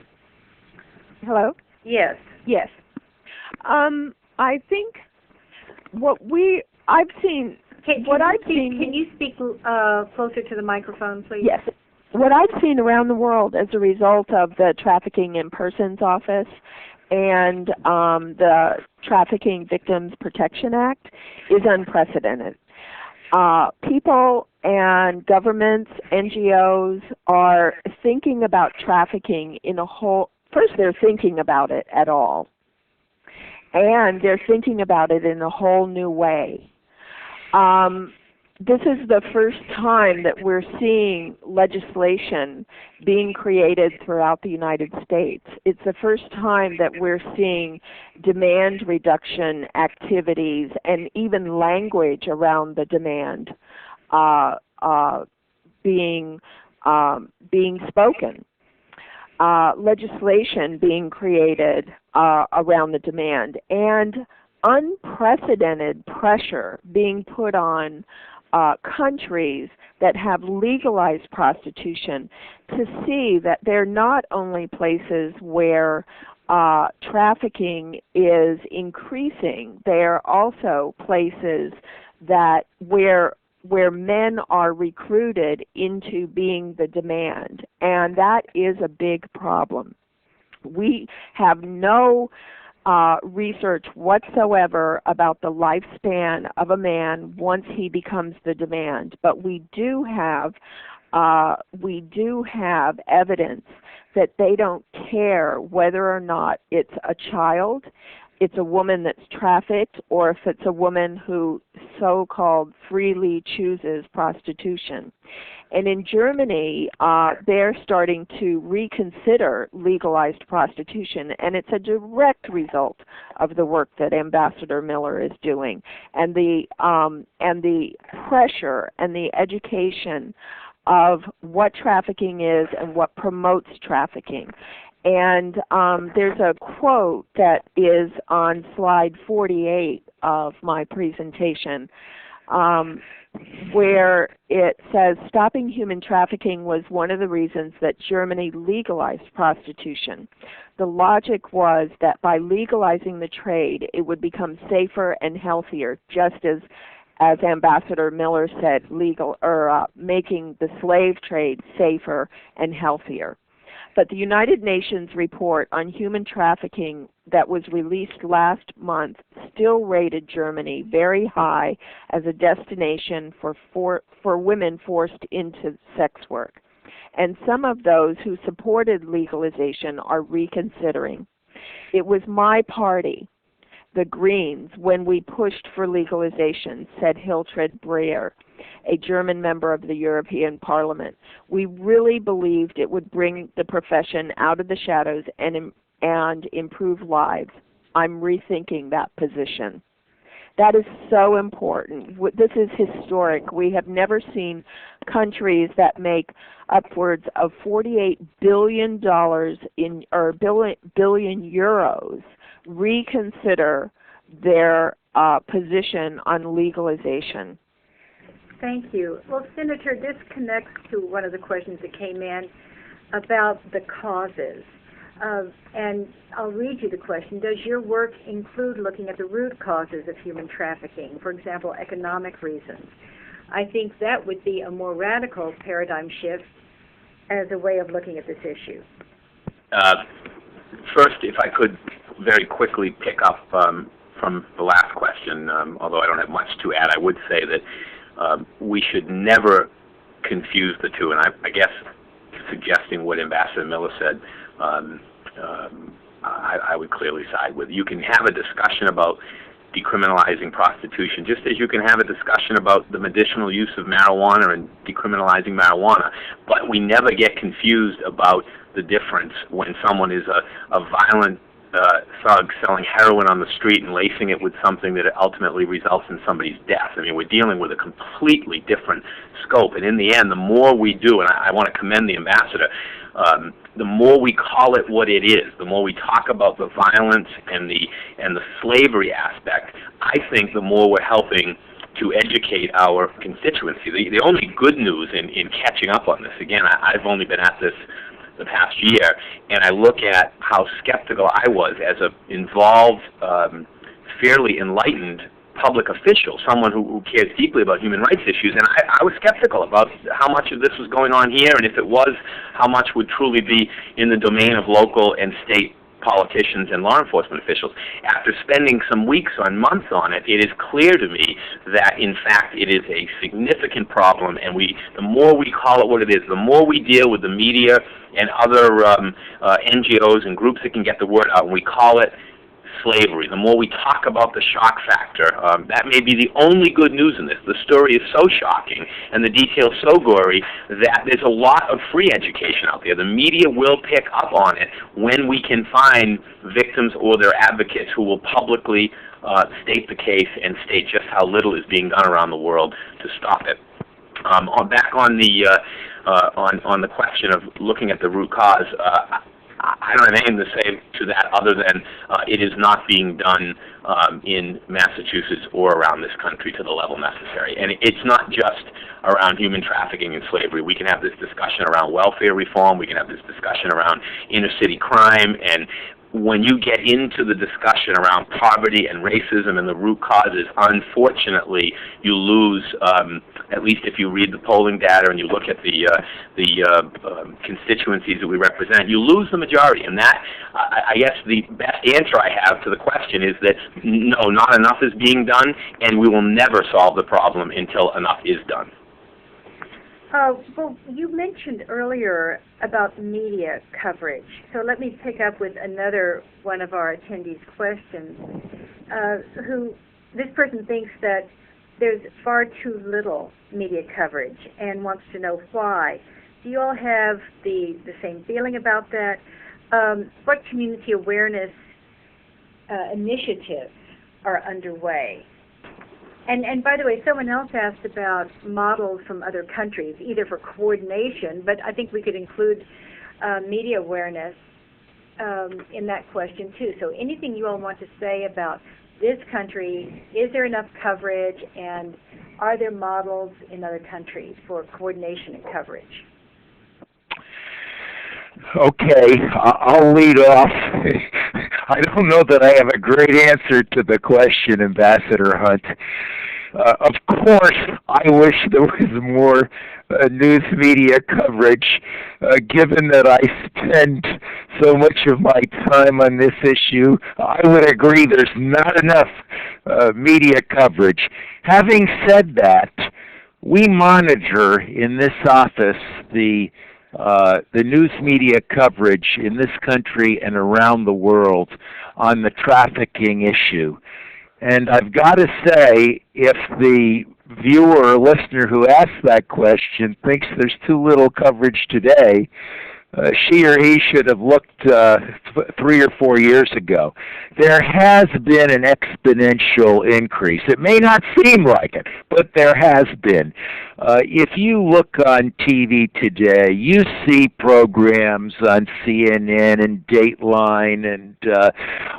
Hello? Yes. Yes. I think I've seen. Can you speak closer to the microphone, please? Yes. What I've seen around the world as a result of the Trafficking in Persons Office and the Trafficking Victims Protection Act is unprecedented. People and governments, NGOs are thinking about trafficking first they're thinking about it at all. And they're thinking about it in a whole new way. This is the first time that we're seeing legislation being created throughout the United States. It's the first time that we're seeing demand reduction activities and even language around the demand being spoken. Legislation being created around the demand, and unprecedented pressure being put on countries that have legalized prostitution to see that they're not only places where trafficking is increasing, they're also places that where men are recruited into being the demand, and that is a big problem. We have no research whatsoever about the lifespan of a man once he becomes the demand, but we do have evidence that they don't care whether or not it's a child, it's a woman that's trafficked, or if it's a woman who so-called freely chooses prostitution. And in Germany, they're starting to reconsider legalized prostitution, and it's a direct result of the work that Ambassador Miller is doing, and the pressure and the education of what trafficking is and what promotes trafficking. And there's a quote that is on slide 48 of my presentation, where it says, stopping human trafficking was one of the reasons that Germany legalized prostitution. The logic was that by legalizing the trade, it would become safer and healthier, just as Ambassador Miller said, making the slave trade safer and healthier. But the United Nations report on human trafficking that was released last month still rated Germany very high as a destination for women forced into sex work. and some of those who supported legalization are reconsidering. It was my party, the Greens, when we pushed for legalization, said Hiltrud Breyer, a German member of the European Parliament. We really believed it would bring the profession out of the shadows and improve lives. I'm rethinking that position. That is so important. This is historic. We have never seen countries that make upwards of $48 billion billion euros reconsider their position on legalization. Thank you. Well, Senator, this connects to one of the questions that came in about the causes. And I'll read you the question. Does your work include looking at the root causes of human trafficking, for example, economic reasons? I think that would be a more radical paradigm shift as a way of looking at this issue. First, if I could very quickly pick up from the last question, although I don't have much to add, I would say that we should never confuse the two, and I guess suggesting what Ambassador Miller said, I would clearly side with. You can have a discussion about decriminalizing prostitution, just as you can have a discussion about the medicinal use of marijuana and decriminalizing marijuana, but we never get confused about the difference when someone is a violent thug selling heroin on the street and lacing it with something that ultimately results in somebody's death. I mean, we're dealing with a completely different scope, and in the end, the more we do, and I want to commend the ambassador, the more we call it what it is, the more we talk about the violence and the slavery aspect, I think the more we're helping to educate our constituency. The only good news in catching up on this, again, I've only been at this the past year, and I look at how skeptical I was as an involved, fairly enlightened public official, someone who cares deeply about human rights issues, and I was skeptical about how much of this was going on here, and if it was, how much would truly be in the domain of local and state politicians and law enforcement officials. After spending some weeks or months on it, it is clear to me that, in fact, it is a significant problem, and the more we call it what it is, the more we deal with the media and other NGOs and groups that can get the word out, and we call it slavery, the more we talk about the shock factor. That may be the only good news in this. The story is so shocking and the details so gory that there's a lot of free education out there. The media will pick up on it when we can find victims or their advocates who will publicly state the case and state just how little is being done around the world to stop it. Back on the question of looking at the root cause, I don't have anything to say to that other than it is not being done in Massachusetts or around this country to the level necessary. And it's not just around human trafficking and slavery. We can have this discussion around welfare reform. We can have this discussion around inner city crime. And when you get into the discussion around poverty and racism and the root causes, unfortunately, you lose, at least if you read the polling data and you look at the constituencies that we represent, you lose the majority. And that, I guess the best answer I have to the question is that no, not enough is being done, and we will never solve the problem until enough is done. Well, you mentioned earlier about media coverage, so let me pick up with another one of our attendees' questions. This person thinks that there's far too little media coverage and wants to know why. Do you all have the same feeling about that? What community awareness initiatives are underway? And by the way, someone else asked about models from other countries, either for coordination, but I think we could include media awareness in that question too. So anything you all want to say about this country, is there enough coverage, and are there models in other countries for coordination and coverage? Okay, I'll lead off. I don't know that I have a great answer to the question, Ambassador Hunt. Of course, I wish there was more news media coverage, given that I spend so much of my time on this issue. I would agree there's not enough media coverage. Having said that, we monitor in this office the the news media coverage in this country and around the world on the trafficking issue. And I've got to say, if the viewer or listener who asked that question thinks there's too little coverage today, she or he should have looked 3 or 4 years ago. There has been an exponential increase. It may not seem like it, but there has been. If you look on TV today, you see programs on CNN and Dateline and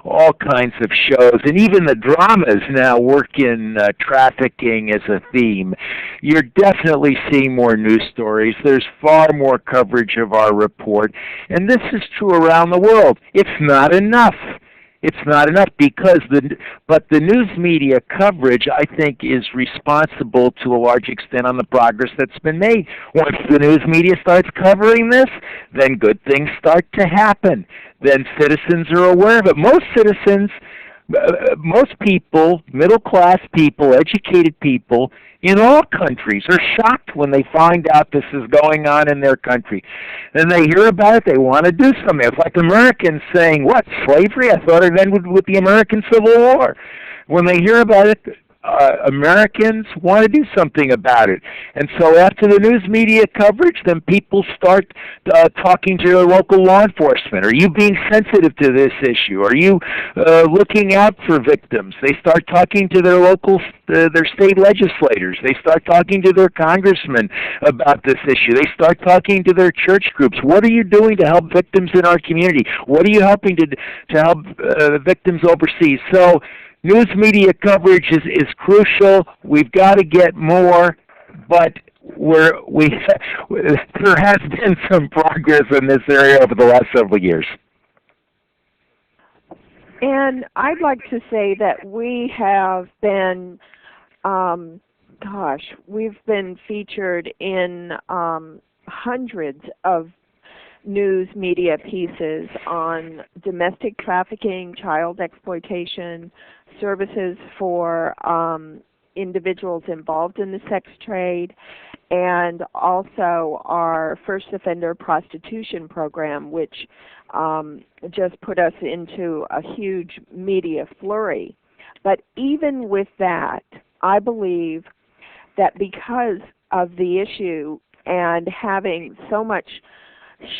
all kinds of shows, and even the dramas now work in trafficking as a theme. You're definitely seeing more news stories. There's far more coverage of our report, and this is true around the world. It's not enough. It's not enough because but the news media coverage, I think, is responsible to a large extent on the progress that's been made. Once the news media starts covering this, then good things start to happen. Then citizens are aware of it. Most citizens, most people, middle-class people, educated people in all countries are shocked when they find out this is going on in their country. Then they hear about it, they want to do something. It's like Americans saying, what, slavery? I thought it ended with the American Civil War. When they hear about it, Americans want to do something about it. And so after the news media coverage, then people start talking to their local law enforcement. Are you being sensitive to this issue? Are you looking out for victims? They start talking to their local, their state legislators. They start talking to their congressmen about this issue. They start talking to their church groups. What are you doing to help victims in our community? What are you helping to help victims overseas? So news media coverage is crucial. We've got to get more, but there has been some progress in this area over the last several years. And I'd like to say that we have been, we've been featured in hundreds of news media pieces on domestic trafficking, child exploitation, services for individuals involved in the sex trade, and also our first offender prostitution program, which just put us into a huge media flurry. But even with that, I believe that because of the issue and having so much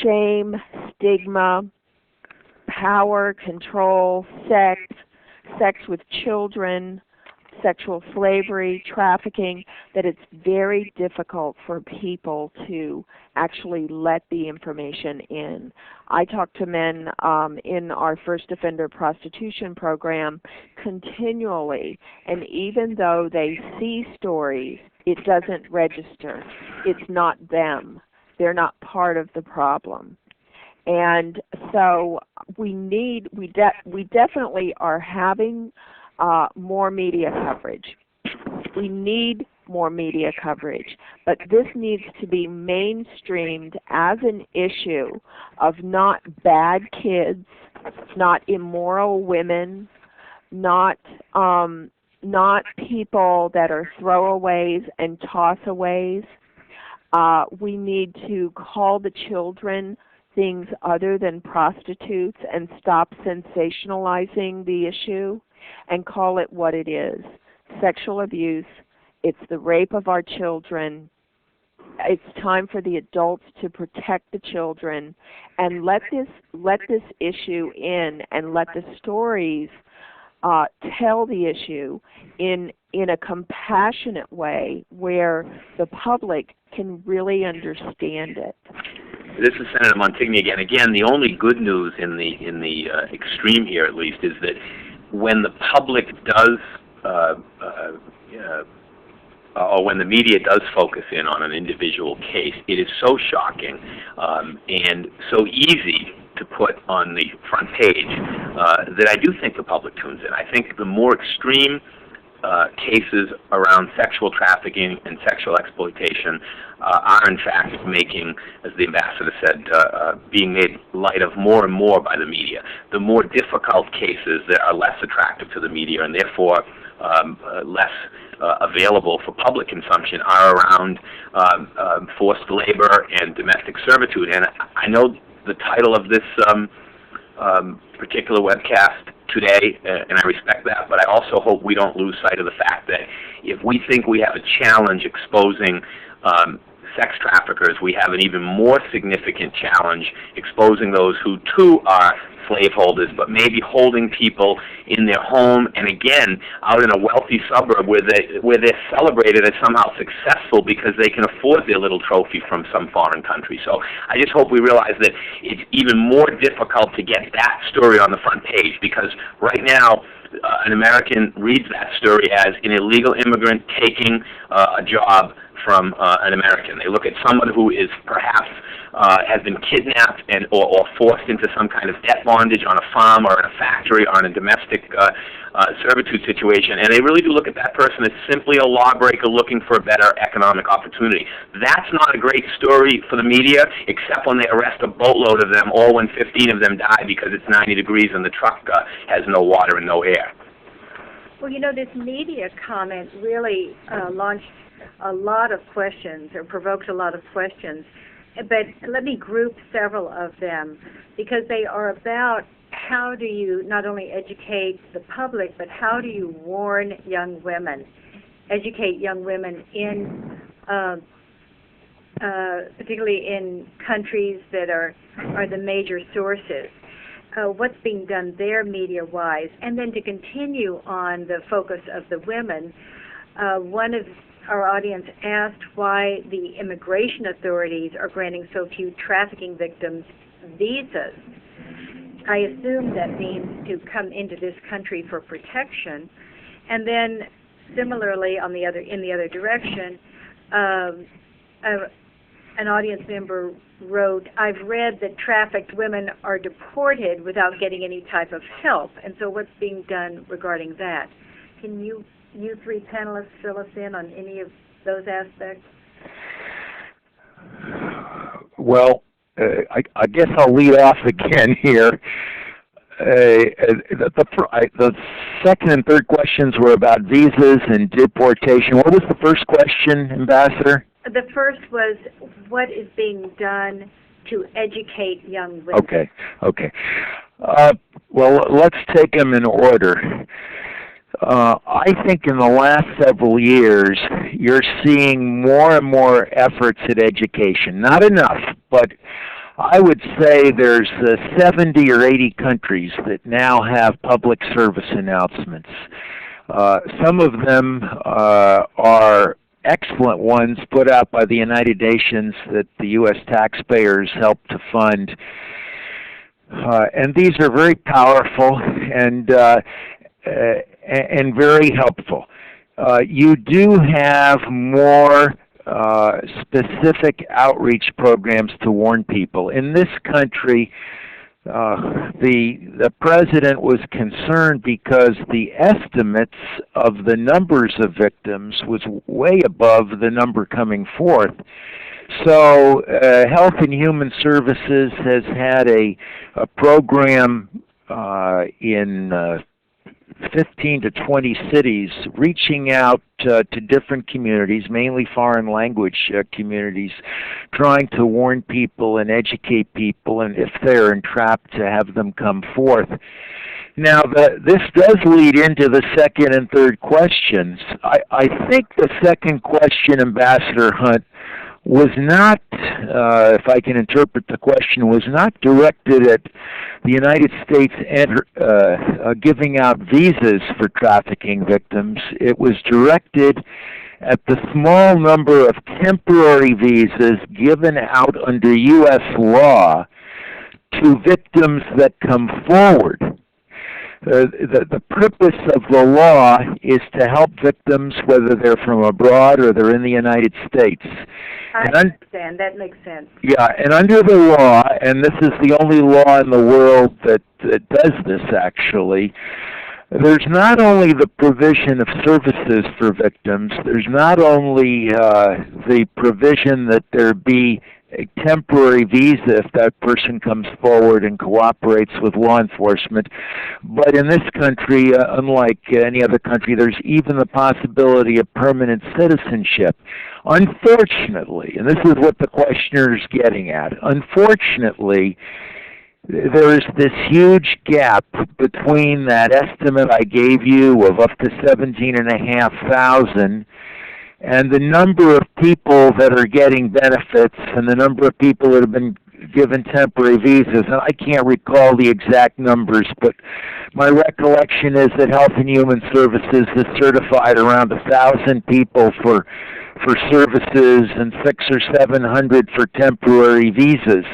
shame, stigma, power, control, sex with children, sexual slavery, trafficking, that it's very difficult for people to actually let the information in. I talk to men in our first offender prostitution program continually, and even though they see stories, it doesn't register. It's not them. They're not part of the problem. And so we definitely are having more media coverage. We need more media coverage, but this needs to be mainstreamed as an issue of not bad kids, not immoral women, not people that are throwaways and tossaways. We need to call the children things other than prostitutes and stop sensationalizing the issue and call it what it is. Sexual abuse. It's the rape of our children. It's time for the adults to protect the children and let this issue in and let the stories tell the issue in a compassionate way where the public can really understand it. This is Senator Montigny again. Again, the only good news in the extreme here, at least, is that when the public does, or when the media does focus in on an individual case, it is so shocking and so easy to put on the front page that I do think the public tunes in. I think the more extreme cases around sexual trafficking and sexual exploitation are in fact making, as the ambassador said, being made light of more and more by the media. The more difficult cases that are less attractive to the media and therefore less available for public consumption are around forced labor and domestic servitude. And I know the title of this particular webcast today, and I respect that, but I also hope we don't lose sight of the fact that if we think we have a challenge exposing sex traffickers, we have an even more significant challenge exposing those who too are slaveholders, but maybe holding people in their home and again out in a wealthy suburb where they're celebrated as somehow successful because they can afford their little trophy from some foreign country. So I just hope we realize that it's even more difficult to get that story on the front page, because right now an American reads that story as an illegal immigrant taking a job from an American. They look at someone who is perhaps has been kidnapped or forced into some kind of debt bondage on a farm or in a factory or in a domestic servitude situation, and they really do look at that person as simply a lawbreaker looking for a better economic opportunity. That's not a great story for the media, except when they arrest a boatload of them, or when 15 of them die because it's 90 degrees and the truck has no water and no air. Well, you know, this media comment really launched a lot of questions, or provoked a lot of questions. But let me group several of them, because they are about how do you not only educate the public, but how do you warn young women, educate young women in, particularly in countries that are the major sources. What's being done there media-wise, and then to continue on the focus of the women, one of our audience asked why the immigration authorities are granting so few trafficking victims visas. I assume that means to come into this country for protection. And then similarly, in the other direction, an audience member wrote, "I've read that trafficked women are deported without getting any type of help, and so what's being done regarding that?" Can you three panelists fill us in on any of those aspects? Well, I guess I'll lead off again here. The second and third questions were about visas and deportation. What was the first question, Ambassador? The first was, what is being done to educate young women? Okay. Well, let's take them in order. I think in the last several years, you're seeing more and more efforts at education. Not enough, but I would say there's 70 or 80 countries that now have public service announcements. Some of them are excellent ones put out by the United Nations that the U.S. taxpayers help to fund. And these are very powerful and very helpful. You do have more specific outreach programs to warn people. In this country, the president was concerned because the estimates of the numbers of victims was way above the number coming forth. So Health and Human Services has had a program in 15 to 20 cities reaching out to different communities, mainly foreign language communities, trying to warn people and educate people, and if they're entrapped, to have them come forth. Now, this does lead into the second and third questions. I think the second question, Ambassador Hunt, was not, if I can interpret the question, was not directed at the United States giving out visas for trafficking victims. It was directed at the small number of temporary visas given out under U.S. law to victims that come forward. The purpose of the law is to help victims, whether they're from abroad or they're in the United States. I understand. That makes sense. Yeah, and under the law, and this is the only law in the world that does this actually, there's not only the provision of services for victims, there's not only the provision that there be a temporary visa if that person comes forward and cooperates with law enforcement, but in this country, unlike any other country, there's even the possibility of permanent citizenship. Unfortunately, and this is what the questioner is getting at, unfortunately, there is this huge gap between that estimate I gave you of up to 17,500 and the number of people that are getting benefits and the number of people that have been given temporary visas. And I can't recall the exact numbers, but my recollection is that Health and Human Services has certified around 1,000 people for services and 600 or 700 for temporary visas.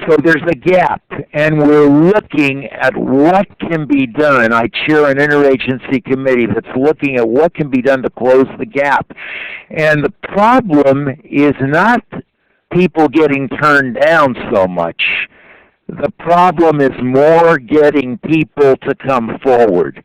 So there's a gap, and we're looking at what can be done. I chair an interagency committee that's looking at what can be done to close the gap. And the problem is not people getting turned down so much. The problem is more getting people to come forward.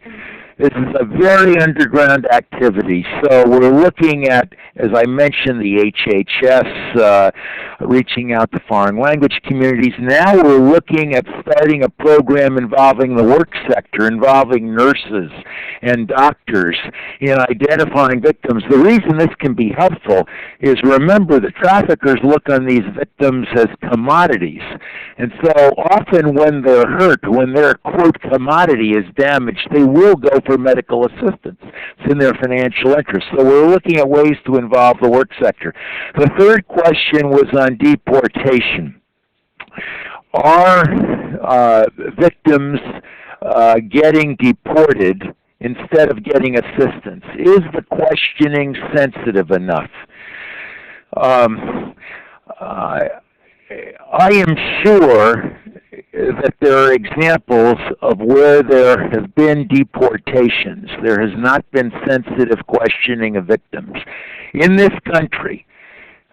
This is a very underground activity. So we're looking at, as I mentioned, the HHS, reaching out to foreign language communities. Now we're looking at starting a program involving the work sector, involving nurses and doctors in identifying victims. The reason this can be helpful is, remember, the traffickers look on these victims as commodities. And so often when they're hurt, when their, quote, commodity is damaged, they will go for medical assistance. It's in their financial interest. So we're looking at ways to involve the work sector. The third question was on deportation. Are victims getting deported instead of getting assistance? Is the questioning sensitive enough? I am sure that there are examples of where there have been deportations. There has not been sensitive questioning of victims in this country.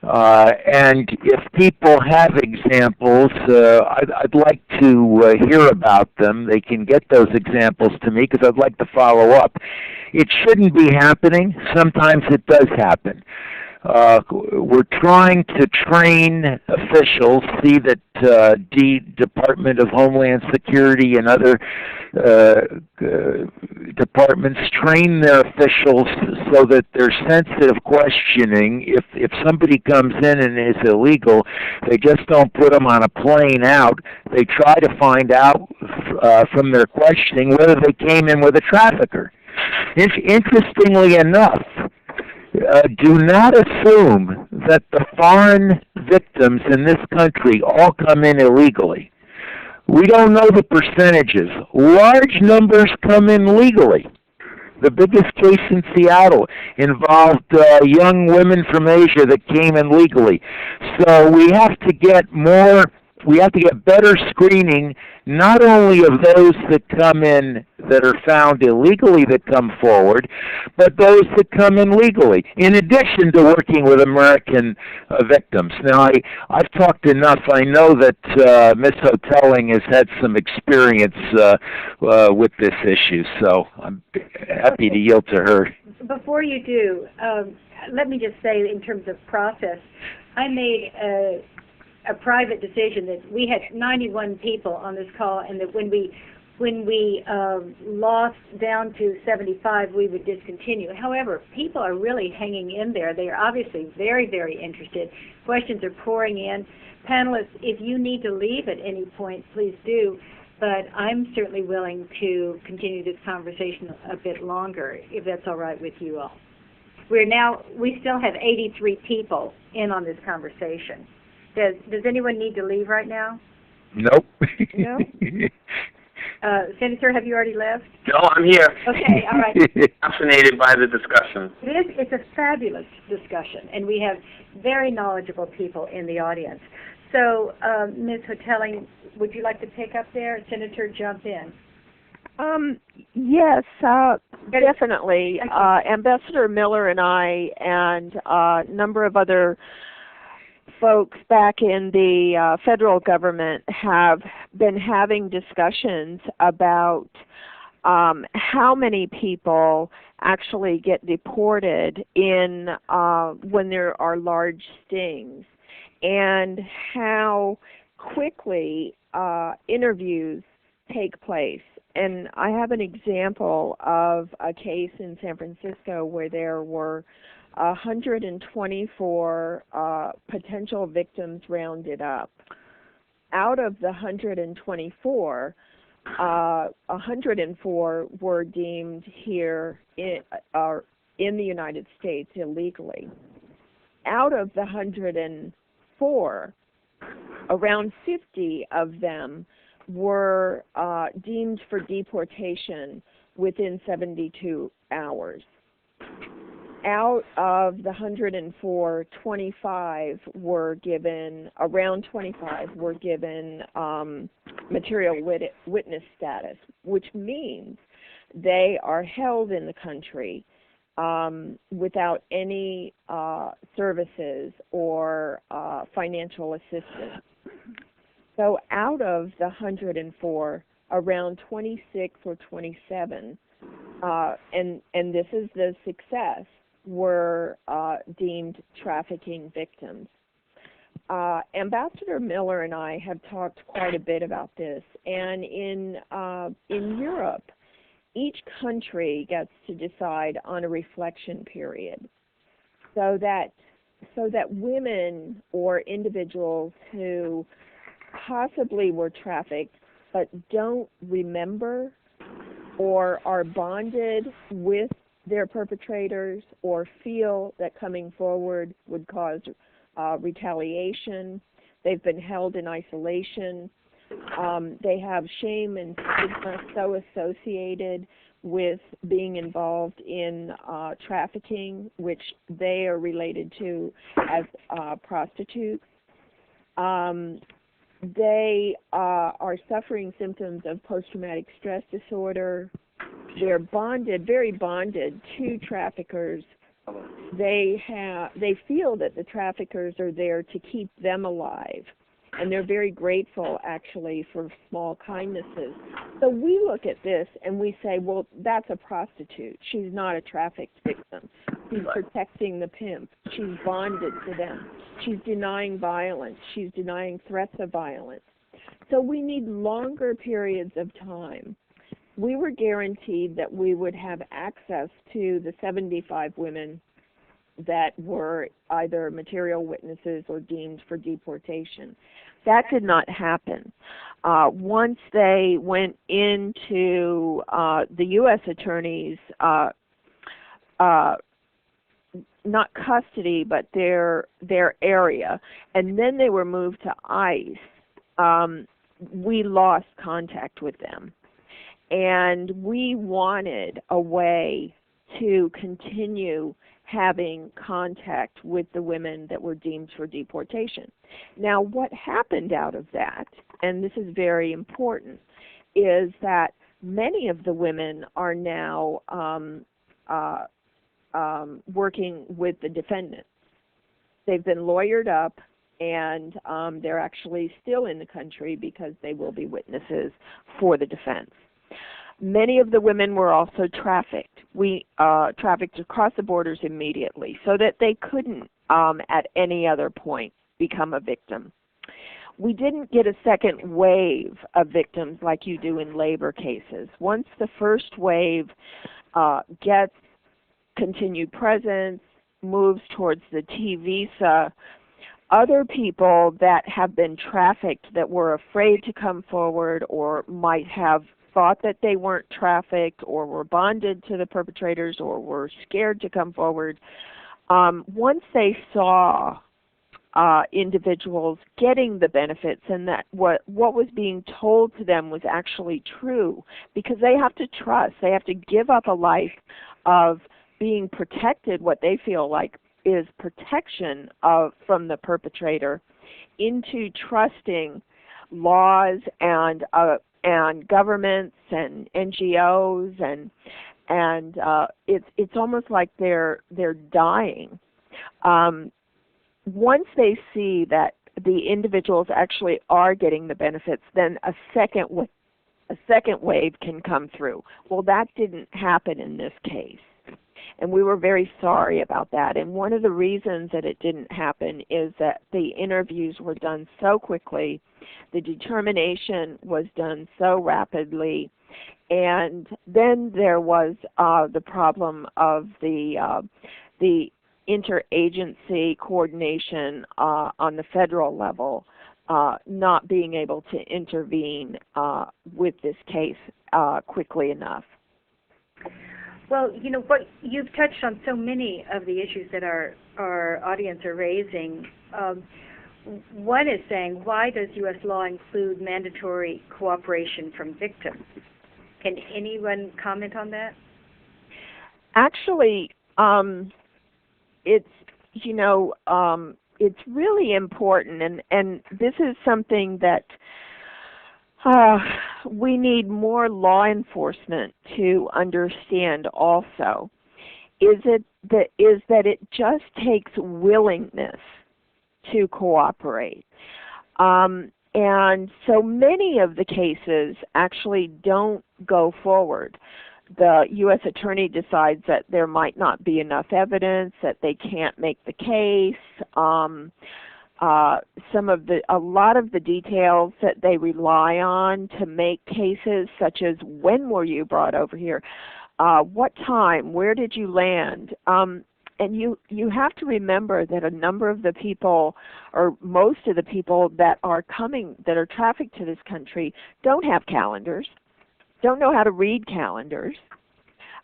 And if people have examples, I'd like to hear about them. They can get those examples to me because I'd like to follow up. It shouldn't be happening. Sometimes it does happen. We're trying to train officials, see that Department of Homeland Security and other departments train their officials so that they're sensitive questioning. If somebody comes in and is illegal, they just don't put them on a plane out. They try to find out from their questioning whether they came in with a trafficker. Interestingly enough, do not assume that the foreign victims in this country all come in illegally. We don't know the percentages. Large numbers come in legally. The biggest case in Seattle involved young women from Asia that came in legally. So we have to get better screening, not only of those that come in that are found illegally that come forward, but those that come in legally, in addition to working with American victims. Now, I've talked enough. I know that Ms. Hotaling has had some experience with this issue, so I'm happy to yield to her. Before you do, let me just say in terms of process, I made a private decision that we had 91 people on this call, and that when we lost down to 75, we would discontinue. However, people are really hanging in there. They are obviously very, very interested. Questions are pouring in. Panelists, if you need to leave at any point, please do. But I'm certainly willing to continue this conversation a bit longer, if that's all right with you all. We still have 83 people in on this conversation. Does anyone need to leave right now? Nope. No? Senator, have you already left? No, I'm here. Okay, all right. Fascinated by the discussion. It's a fabulous discussion, and we have very knowledgeable people in the audience. So, Ms. Hotaling, would you like to pick up there? Senator, jump in. Yes, definitely. Ambassador Miller and I and a number of other folks back in the federal government have been having discussions about how many people actually get deported in when there are large stings, and how quickly interviews take place. And I have an example of a case in San Francisco where there were 124 potential victims rounded up. Out of the 124, 104 were deemed here in the United States illegally. Out of the 104, around 50 of them were deemed for deportation within 72 hours. Out of the 104, 25 were given, around 25 were given material witness status, which means they are held in the country without any services or financial assistance. So out of the 104, around 26 or 27, and this is the success, were deemed trafficking victims. Ambassador Miller and I have talked quite a bit about this, and in Europe, each country gets to decide on a reflection period, so that women or individuals who possibly were trafficked but don't remember or are bonded with their perpetrators or feel that coming forward would cause retaliation. They've been held in isolation. They have shame and stigma so associated with being involved in trafficking, which they are related to as prostitutes. They are suffering symptoms of post-traumatic stress disorder. They're bonded, very bonded to traffickers. They feel that the traffickers are there to keep them alive, and they're very grateful, actually, for small kindnesses. So we look at this and we say, well, that's a prostitute. She's not a trafficked victim. She's protecting the pimp. She's bonded to them. She's denying violence. She's denying threats of violence. So we need longer periods of time. We were guaranteed that we would have access to the 75 women that were either material witnesses or deemed for deportation. That did not happen. Once they went into the U.S. attorney's, not custody, but their area, and then they were moved to ICE, we lost contact with them. And we wanted a way to continue having contact with the women that were deemed for deportation. Now, what happened out of that, and this is very important, is that many of the women are now working with the defendants. They've been lawyered up, and they're actually still in the country because they will be witnesses for the defense. Many of the women were also trafficked. We trafficked across the borders immediately so that they couldn't at any other point become a victim. We didn't get a second wave of victims like you do in labor cases. Once the first wave gets continued presence, moves towards the T visa, other people that have been trafficked that were afraid to come forward or might have thought that they weren't trafficked or were bonded to the perpetrators or were scared to come forward, once they saw individuals getting the benefits and that what was being told to them was actually true, because they have to trust, they have to give up a life of being protected, what they feel like is protection from the perpetrator, into trusting laws and governments and NGOs, and it's almost like they're dying. once they see that the individuals actually are getting the benefits, then a second wave can come through. Well, that didn't happen in this case. And we were very sorry about that. And one of the reasons that it didn't happen is that the interviews were done so quickly, the determination was done so rapidly, and then there was the problem of the interagency coordination on the federal level not being able to intervene with this case quickly enough. Well, what you've touched on so many of the issues that our audience are raising. One is saying, why does U.S. law include mandatory cooperation from victims? Can anyone comment on that? Actually, it's it's really important, and this is something that we need more law enforcement to understand also, is that it just takes willingness to cooperate. And so many of the cases actually don't go forward. The U.S. attorney decides that there might not be enough evidence, that they can't make the case. A lot of the details that they rely on to make cases, such as when were you brought over here, what time, where did you land, and you have to remember that a number of the people, or most of the people that are trafficked to this country, don't have calendars, don't know how to read calendars.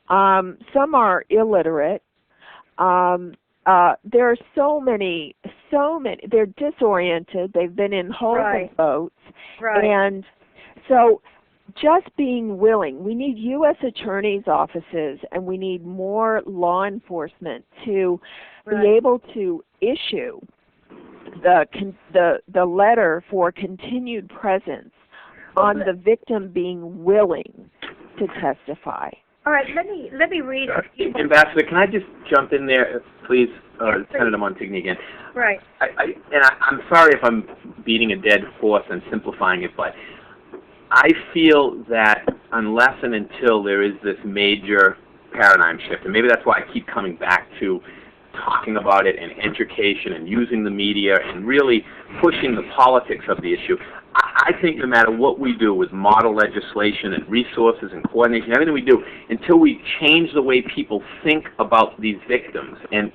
Some are illiterate. There are so many, they're disoriented, they've been in horrible boats. Right. And so just being willing, we need U.S. attorneys' offices and we need more law enforcement to be able to issue the letter for continued presence on the victim being willing to testify. All right, let me read. Ambassador, can I just jump in there, please? Senator Montigny again. Right. I'm sorry if I'm beating a dead horse and simplifying it, but I feel that unless and until there is this major paradigm shift, and maybe that's why I keep coming back to talking about it and education and using the media and really pushing the politics of the issue, I think no matter what we do with model legislation and resources and coordination, everything we do, until we change the way people think about these victims, and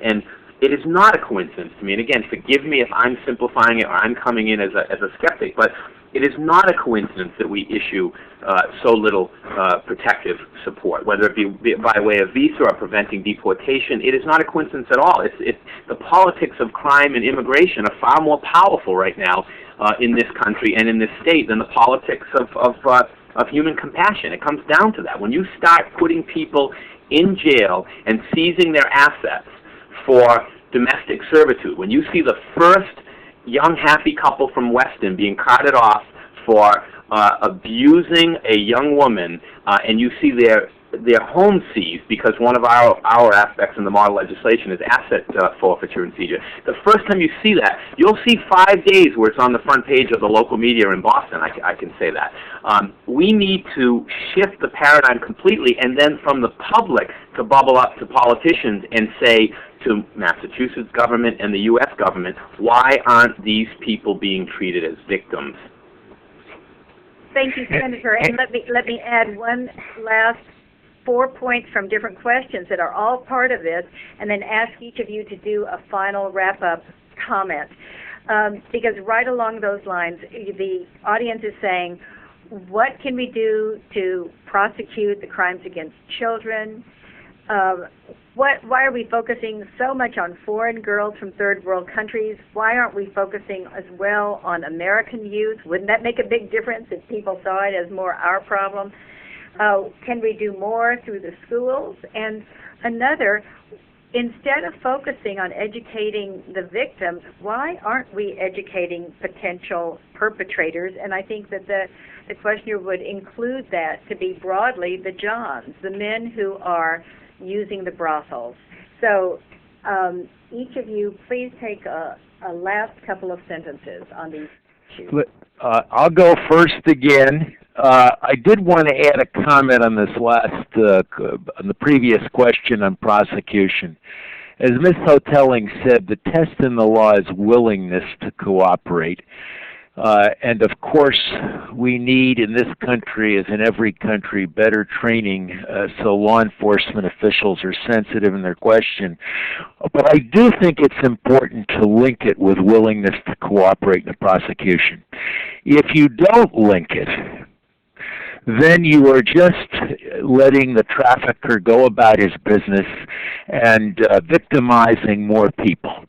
it is not a coincidence to me, and again, forgive me if I'm simplifying it or I'm coming in as a skeptic, but it is not a coincidence that we issue so little protective support, whether it be by way of visa or preventing deportation. It is not a coincidence at all. The politics of crime and immigration are far more powerful right now in this country and in this state than the politics of human compassion. It comes down to that. When you start putting people in jail and seizing their assets for domestic servitude, when you see the first young happy couple from Weston being carted off for abusing a young woman, and you see their home seized because one of our aspects in the model legislation is asset forfeiture and seizure. The first time you see that, you'll see 5 days where it's on the front page of the local media in Boston. I can say that. We need to shift the paradigm completely, and then from the public to bubble up to politicians and say to Massachusetts government and the U.S. government, why aren't these people being treated as victims? Thank you, Senator. And let me add one last 4 points from different questions that are all part of this, and then ask each of you to do a final wrap-up comment. Because right along those lines, the audience is saying, what can we do to prosecute the crimes against children? Why are we focusing so much on foreign girls from third world countries? Why aren't we focusing as well on American youth? Wouldn't that make a big difference if people saw it as more our problem? Can we do more through the schools? And another, instead of focusing on educating the victims, why aren't we educating potential perpetrators? And I think that the questioner would include that to be broadly the Johns, the men who are using the brothels. So each of you, please take a a last couple of sentences on these issues. I'll go first again. I did want to add a comment on this last, on the previous question on prosecution. As Ms. Hotaling said, the test in the law is willingness to cooperate. And of course, we need in this country, as in every country, better training so law enforcement officials are sensitive in their question. But I do think it's important to link it with willingness to cooperate in the prosecution. If you don't link it, then you are just letting the trafficker go about his business and victimizing more people.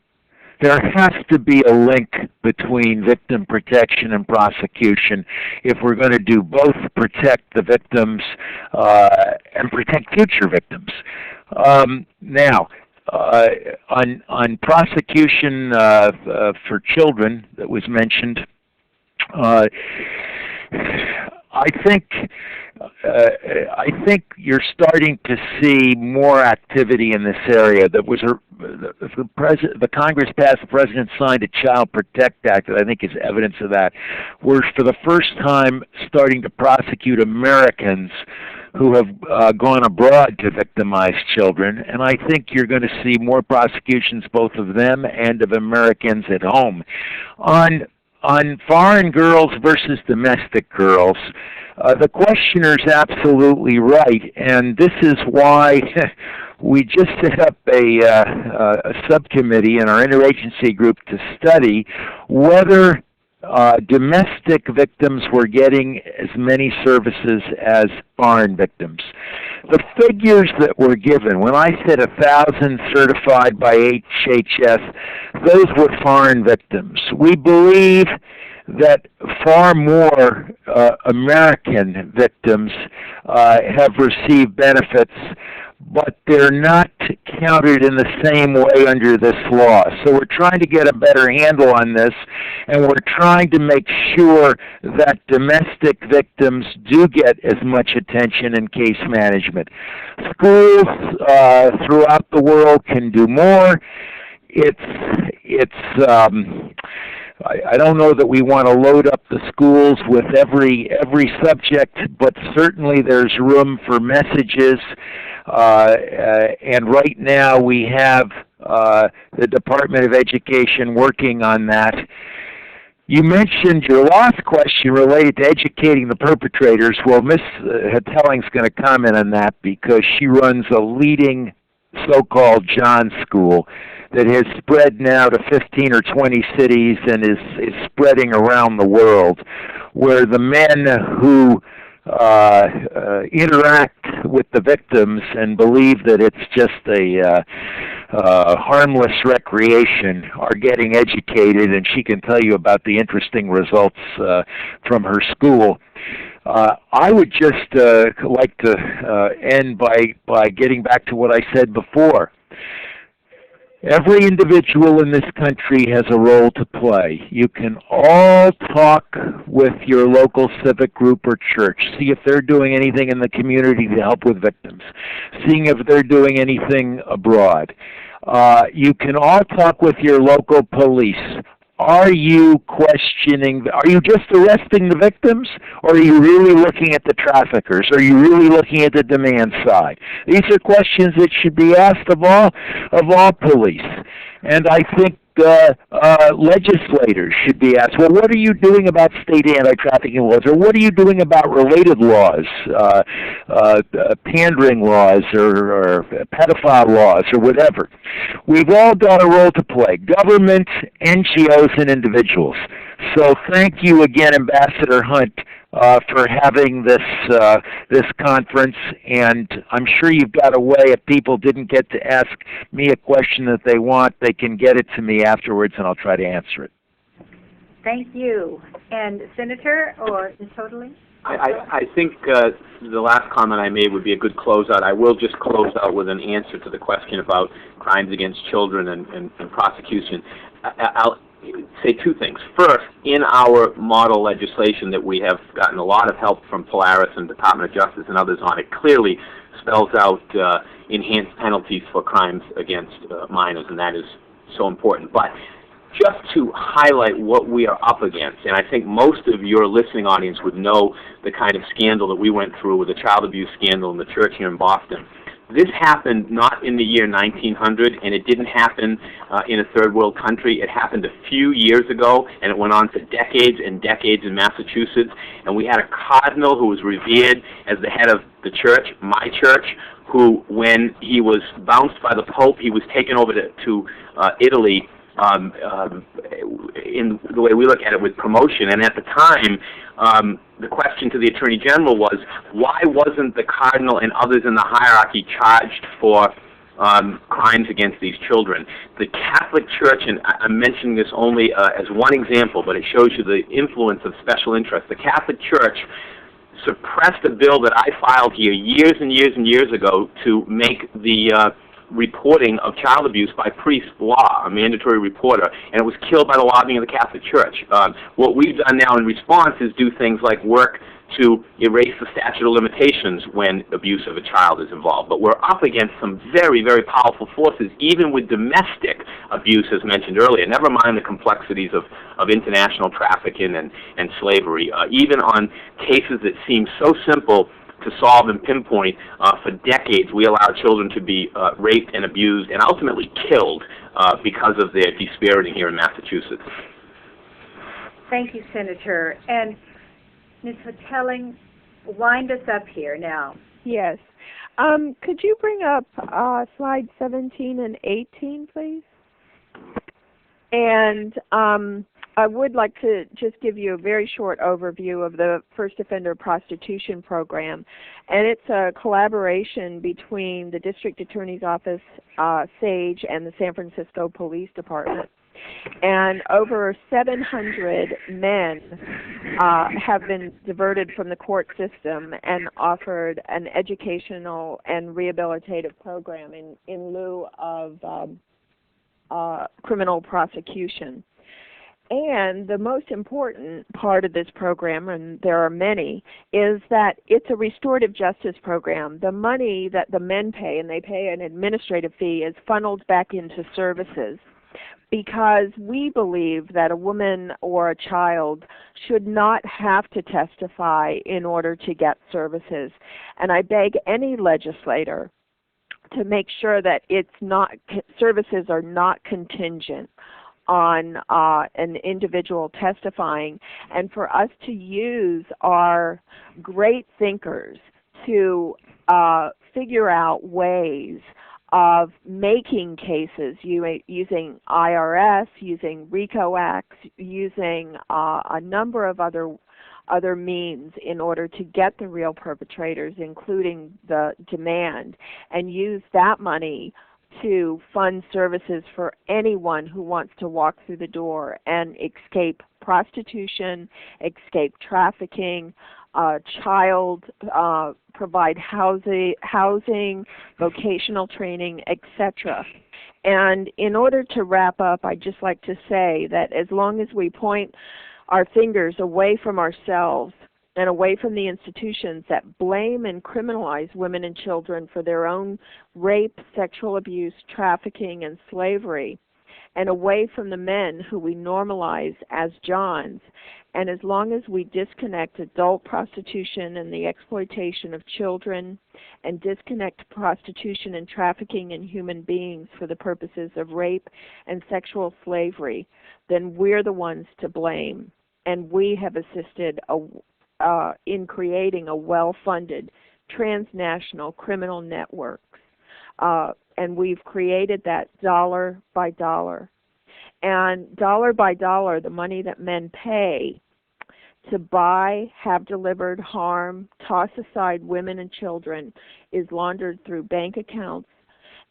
There has to be a link between victim protection and prosecution if we're going to do both, protect the victims and protect future victims. Now, on prosecution for children that was mentioned, I think you're starting to see more activity in this area. That was the Congress passed, the President signed a Child Protect Act that I think is evidence of that. We're for the first time starting to prosecute Americans who have gone abroad to victimize children, and I think you're going to see more prosecutions, both of them and of Americans at home. On foreign girls versus domestic girls, the questioner's absolutely right, and this is why we just set up a subcommittee in our interagency group to study whether domestic victims were getting as many services as foreign victims. The figures that were given, when I said 1,000 certified by HHS, those were foreign victims. We believe that far more American victims have received benefits, but they're not counted in the same way under this law. So we're trying to get a better handle on this, and we're trying to make sure that domestic victims do get as much attention in case management. Schools throughout the world can do more. I don't know that we want to load up the schools with every subject, but certainly there's room for messages. And right now we have the Department of Education working on that. You mentioned your last question related to educating the perpetrators. Well, Ms. Hotaling's going to comment on that because she runs a leading so-called John School that has spread now to 15 or 20 cities and is spreading around the world, where the men who interact with the victims and believe that it's just a harmless recreation are getting educated, and she can tell you about the interesting results from her school. I would just like to end by getting back to what I said before. Every individual in this country has a role to play. You can all talk with your local civic group or church, see if they're doing anything in the community to help with victims, seeing if they're doing anything abroad. You can all talk with your local police. Are you questioning, are you just arresting the victims, or are you really looking at the traffickers? Are you really looking at the demand side? These are questions that should be asked of all police. And I think legislators should be asked, well, what are you doing about state anti-trafficking laws, or what are you doing about related laws, pandering laws, or pedophile laws, or whatever? We've all got a role to play, government, NGOs, and individuals. So thank you again, Ambassador Hunt, for having this conference, and I'm sure you've got a way, if people didn't get to ask me a question that they want, they can get it to me afterwards, and I'll try to answer it. Thank you. And Senator or Ms. Hotaling? I think the last comment I made would be a good closeout. I will just close out with an answer to the question about crimes against children and prosecution. I'll say two things. First, in our model legislation that we have gotten a lot of help from Polaris and Department of Justice and others on, it clearly spells out enhanced penalties for crimes against minors, and that is so important. But just to highlight what we are up against, and I think most of your listening audience would know the kind of scandal that we went through with the child abuse scandal in the church here in Boston. This happened not in the year 1900, and it didn't happen in a third world country. It happened a few years ago, and it went on for decades and decades in Massachusetts. And we had a cardinal who was revered as the head of the church, my church, who, when he was bounced by the Pope, he was taken over to Italy in the way we look at it with promotion. And at the time, the question to the Attorney General was, why wasn't the Cardinal and others in the hierarchy charged for crimes against these children? The Catholic Church, and I'm mentioning this only as one example, but it shows you the influence of special interests. The Catholic Church suppressed a bill that I filed here years and years and years ago to make the reporting of child abuse by priests law, a mandatory reporter, and it was killed by the lobbying of the Catholic Church. What we've done now in response is do things like work to erase the statute of limitations when abuse of a child is involved. But we're up against some very, very powerful forces, even with domestic abuse, as mentioned earlier, never mind the complexities of international trafficking and slavery. Even on cases that seem so simple to solve and pinpoint, for decades we allow children to be raped and abused and ultimately killed because of their dispariting here in Massachusetts. Thank you, Senator. And Ms. Hotaling, wind us up here now. Yes. Could you bring up slides 17 and 18, please? And I would like to just give you a very short overview of the First Offender Prostitution Program. And it's a collaboration between the District Attorney's Office, SAGE, and the San Francisco Police Department. And over 700 men have been diverted from the court system and offered an educational and rehabilitative program in lieu of criminal prosecution. And the most important part of this program, and there are many, is that it's a restorative justice program. The money that the men pay, and they pay an administrative fee, is funneled back into services, because we believe that a woman or a child should not have to testify in order to get services. And I beg any legislator to make sure that services are not contingent on an individual testifying, and for us to use our great thinkers to figure out ways of making cases using IRS, using RICO Acts, using a number of other means in order to get the real perpetrators, including the demand, and use that money to fund services for anyone who wants to walk through the door and escape prostitution, escape trafficking, provide housing, vocational training, etc. And in order to wrap up, I'd just like to say that as long as we point our fingers away from ourselves and away from the institutions that blame and criminalize women and children for their own rape, sexual abuse, trafficking, and slavery, and away from the men who we normalize as Johns, and as long as we disconnect adult prostitution and the exploitation of children, and disconnect prostitution and trafficking in human beings for the purposes of rape and sexual slavery, then we're the ones to blame. And we have assisted in creating a well-funded transnational criminal network. And we've created that dollar by dollar. And dollar by dollar, the money that men pay to buy, have delivered, harm, toss aside women and children is laundered through bank accounts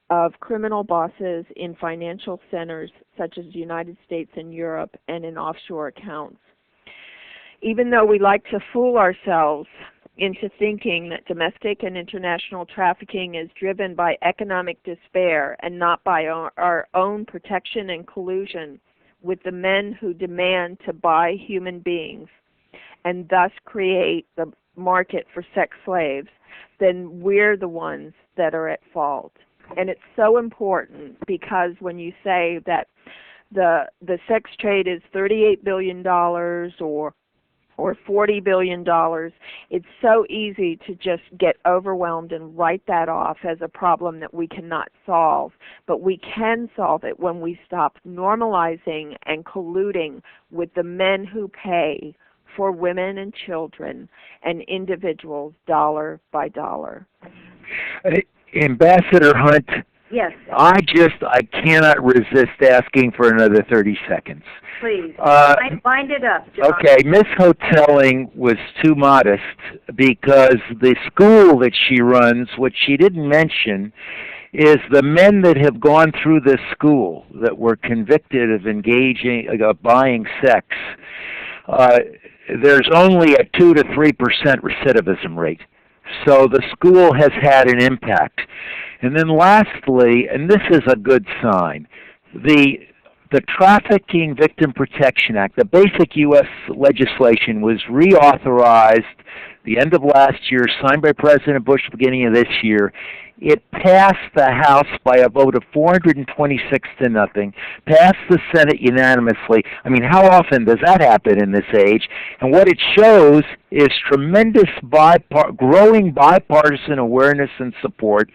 of criminal bosses in financial centers such as the United States and Europe, and in offshore accounts. Even though we like to fool ourselves into thinking that domestic and international trafficking is driven by economic despair and not by our own protection and collusion with the men who demand to buy human beings and thus create the market for sex slaves, then we're the ones that are at fault. And it's so important, because when you say that the sex trade is $38 billion or $40 billion, it's so easy to just get overwhelmed and write that off as a problem that we cannot solve. But we can solve it when we stop normalizing and colluding with the men who pay for women and children and individuals dollar by dollar. Ambassador Hunt, Yes, I cannot resist asking for another 30 seconds. please. Wind it up, John. Okay, Miss Hotaling was too modest because the school that she runs, what she didn't mention, is the men that have gone through this school that were convicted of buying sex. There's only a 2 to 3% recidivism rate. So the school has had an impact. And then lastly, and this is a good sign, the Trafficking Victim Protection Act, the basic U.S. legislation, was reauthorized the end of last year, signed by President Bush beginning of this year. It passed the House by a vote of 426 to nothing, passed the Senate unanimously. I mean, how often does that happen in this age? And what it shows is tremendous growing bipartisan awareness and support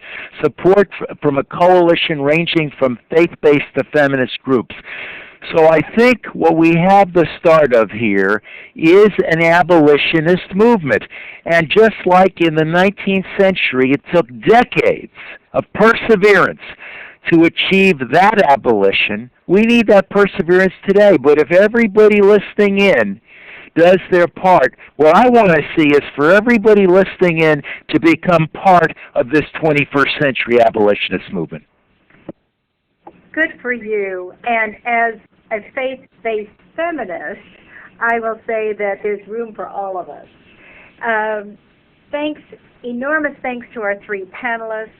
from a coalition ranging from faith-based to feminist groups. So I think what we have the start of here is an abolitionist movement. And just like in the 19th century, it took decades of perseverance to achieve that abolition. We need that perseverance today. But if everybody listening in does their part, what I want to see is for everybody listening in to become part of this 21st century abolitionist movement. Good for you. And as a faith-based feminist, I will say that there's room for all of us. Enormous thanks to our three panelists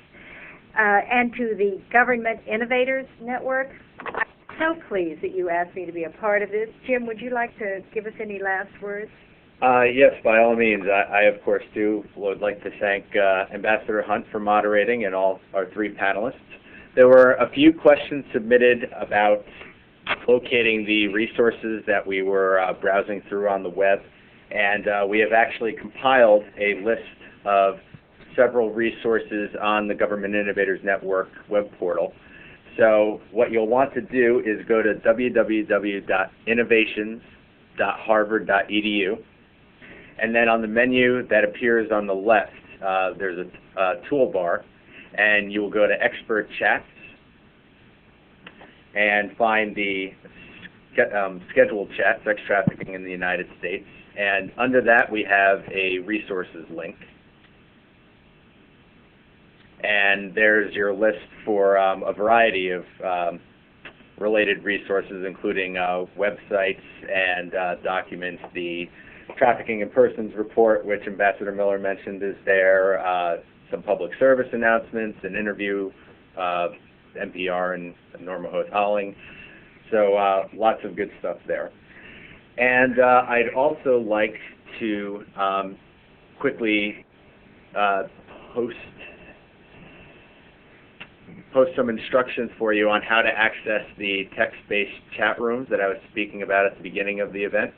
and to the Government Innovators Network. I'm so pleased that you asked me to be a part of this. Jim, would you like to give us any last words? Yes, by all means. I of course, would like to thank Ambassador Hunt for moderating and all our three panelists. There were a few questions submitted about locating the resources that we were browsing through on the web, and we have actually compiled a list of several resources on the Government Innovators Network web portal. So what you'll want to do is go to www.innovations.harvard.edu, and then on the menu that appears on the left, there's a toolbar, and you will go to Expert Chats and find the scheduled chat, Sex Trafficking in the United States. And under that, we have a resources link. And there's your list for a variety of related resources, including websites and documents. The Trafficking in Persons report, which Ambassador Miller mentioned, is there. Some public service announcements, an interview, NPR and Norma Hotaling. So lots of good stuff there. And I'd also like to quickly post some instructions for you on how to access the text-based chat rooms that I was speaking about at the beginning of the event.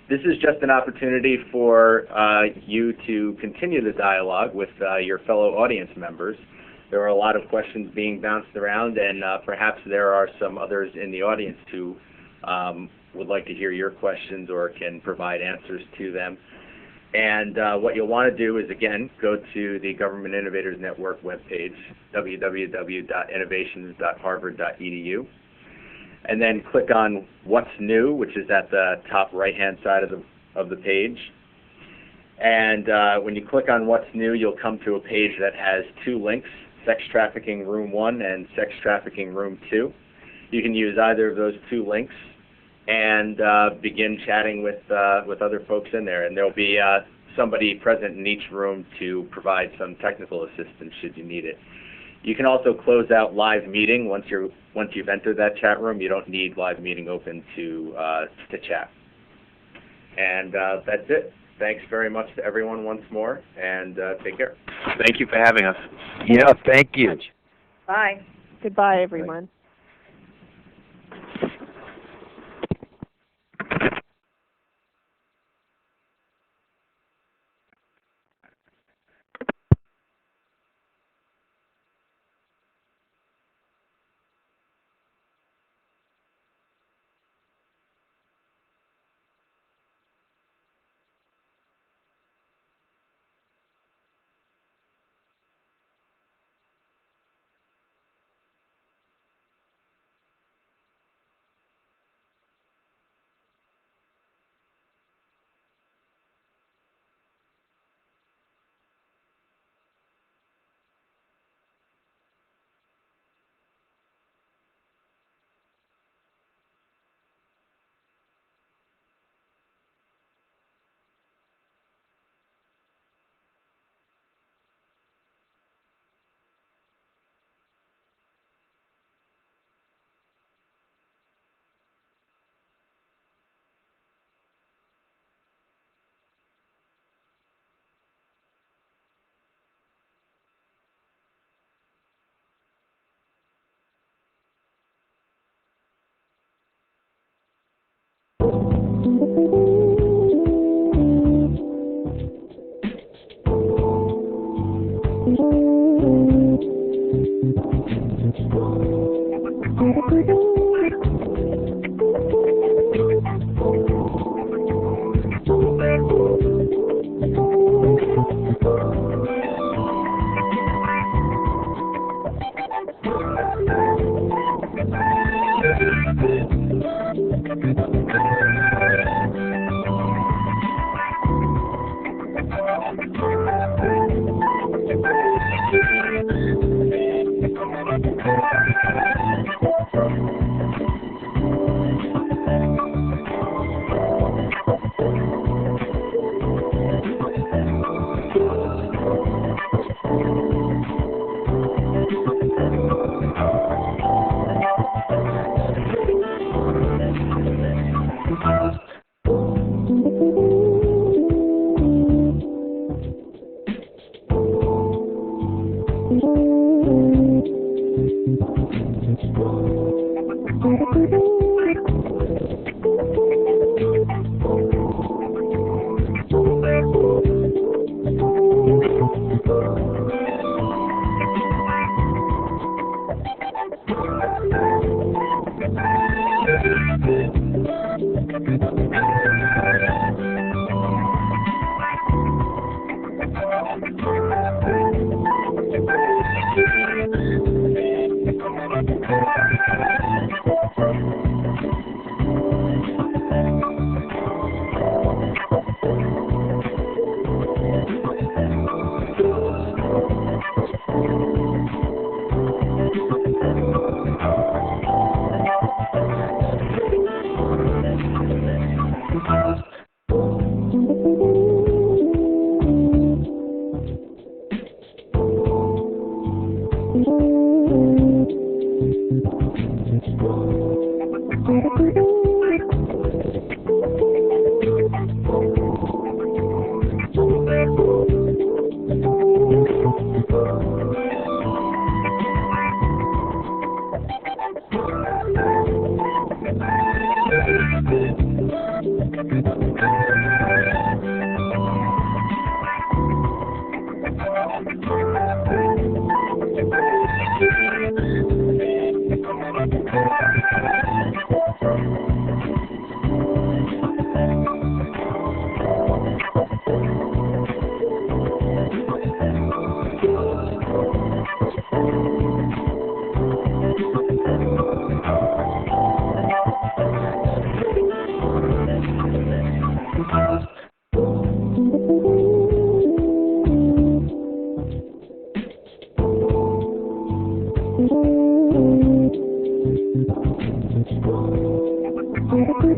This is just an opportunity for you to continue the dialogue with your fellow audience members. There are a lot of questions being bounced around, and perhaps there are some others in the audience who would like to hear your questions or can provide answers to them. And what you'll want to do is, again, go to the Government Innovators Network webpage, www.innovations.harvard.edu, and then click on What's New, which is at the top right-hand side of the page. And when you click on What's New, you'll come to a page that has two links, Sex Trafficking Room 1 and Sex Trafficking Room 2. You can use either of those two links and begin chatting with other folks in there. And there'll be somebody present in each room to provide some technical assistance should you need it. You can also close out live meeting once you've entered that chat room. You don't need live meeting open to chat. And that's it. Thanks very much to everyone once more, and take care. Thank you for having us. Yeah, thank you. Bye. Goodbye, everyone. Thank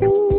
you.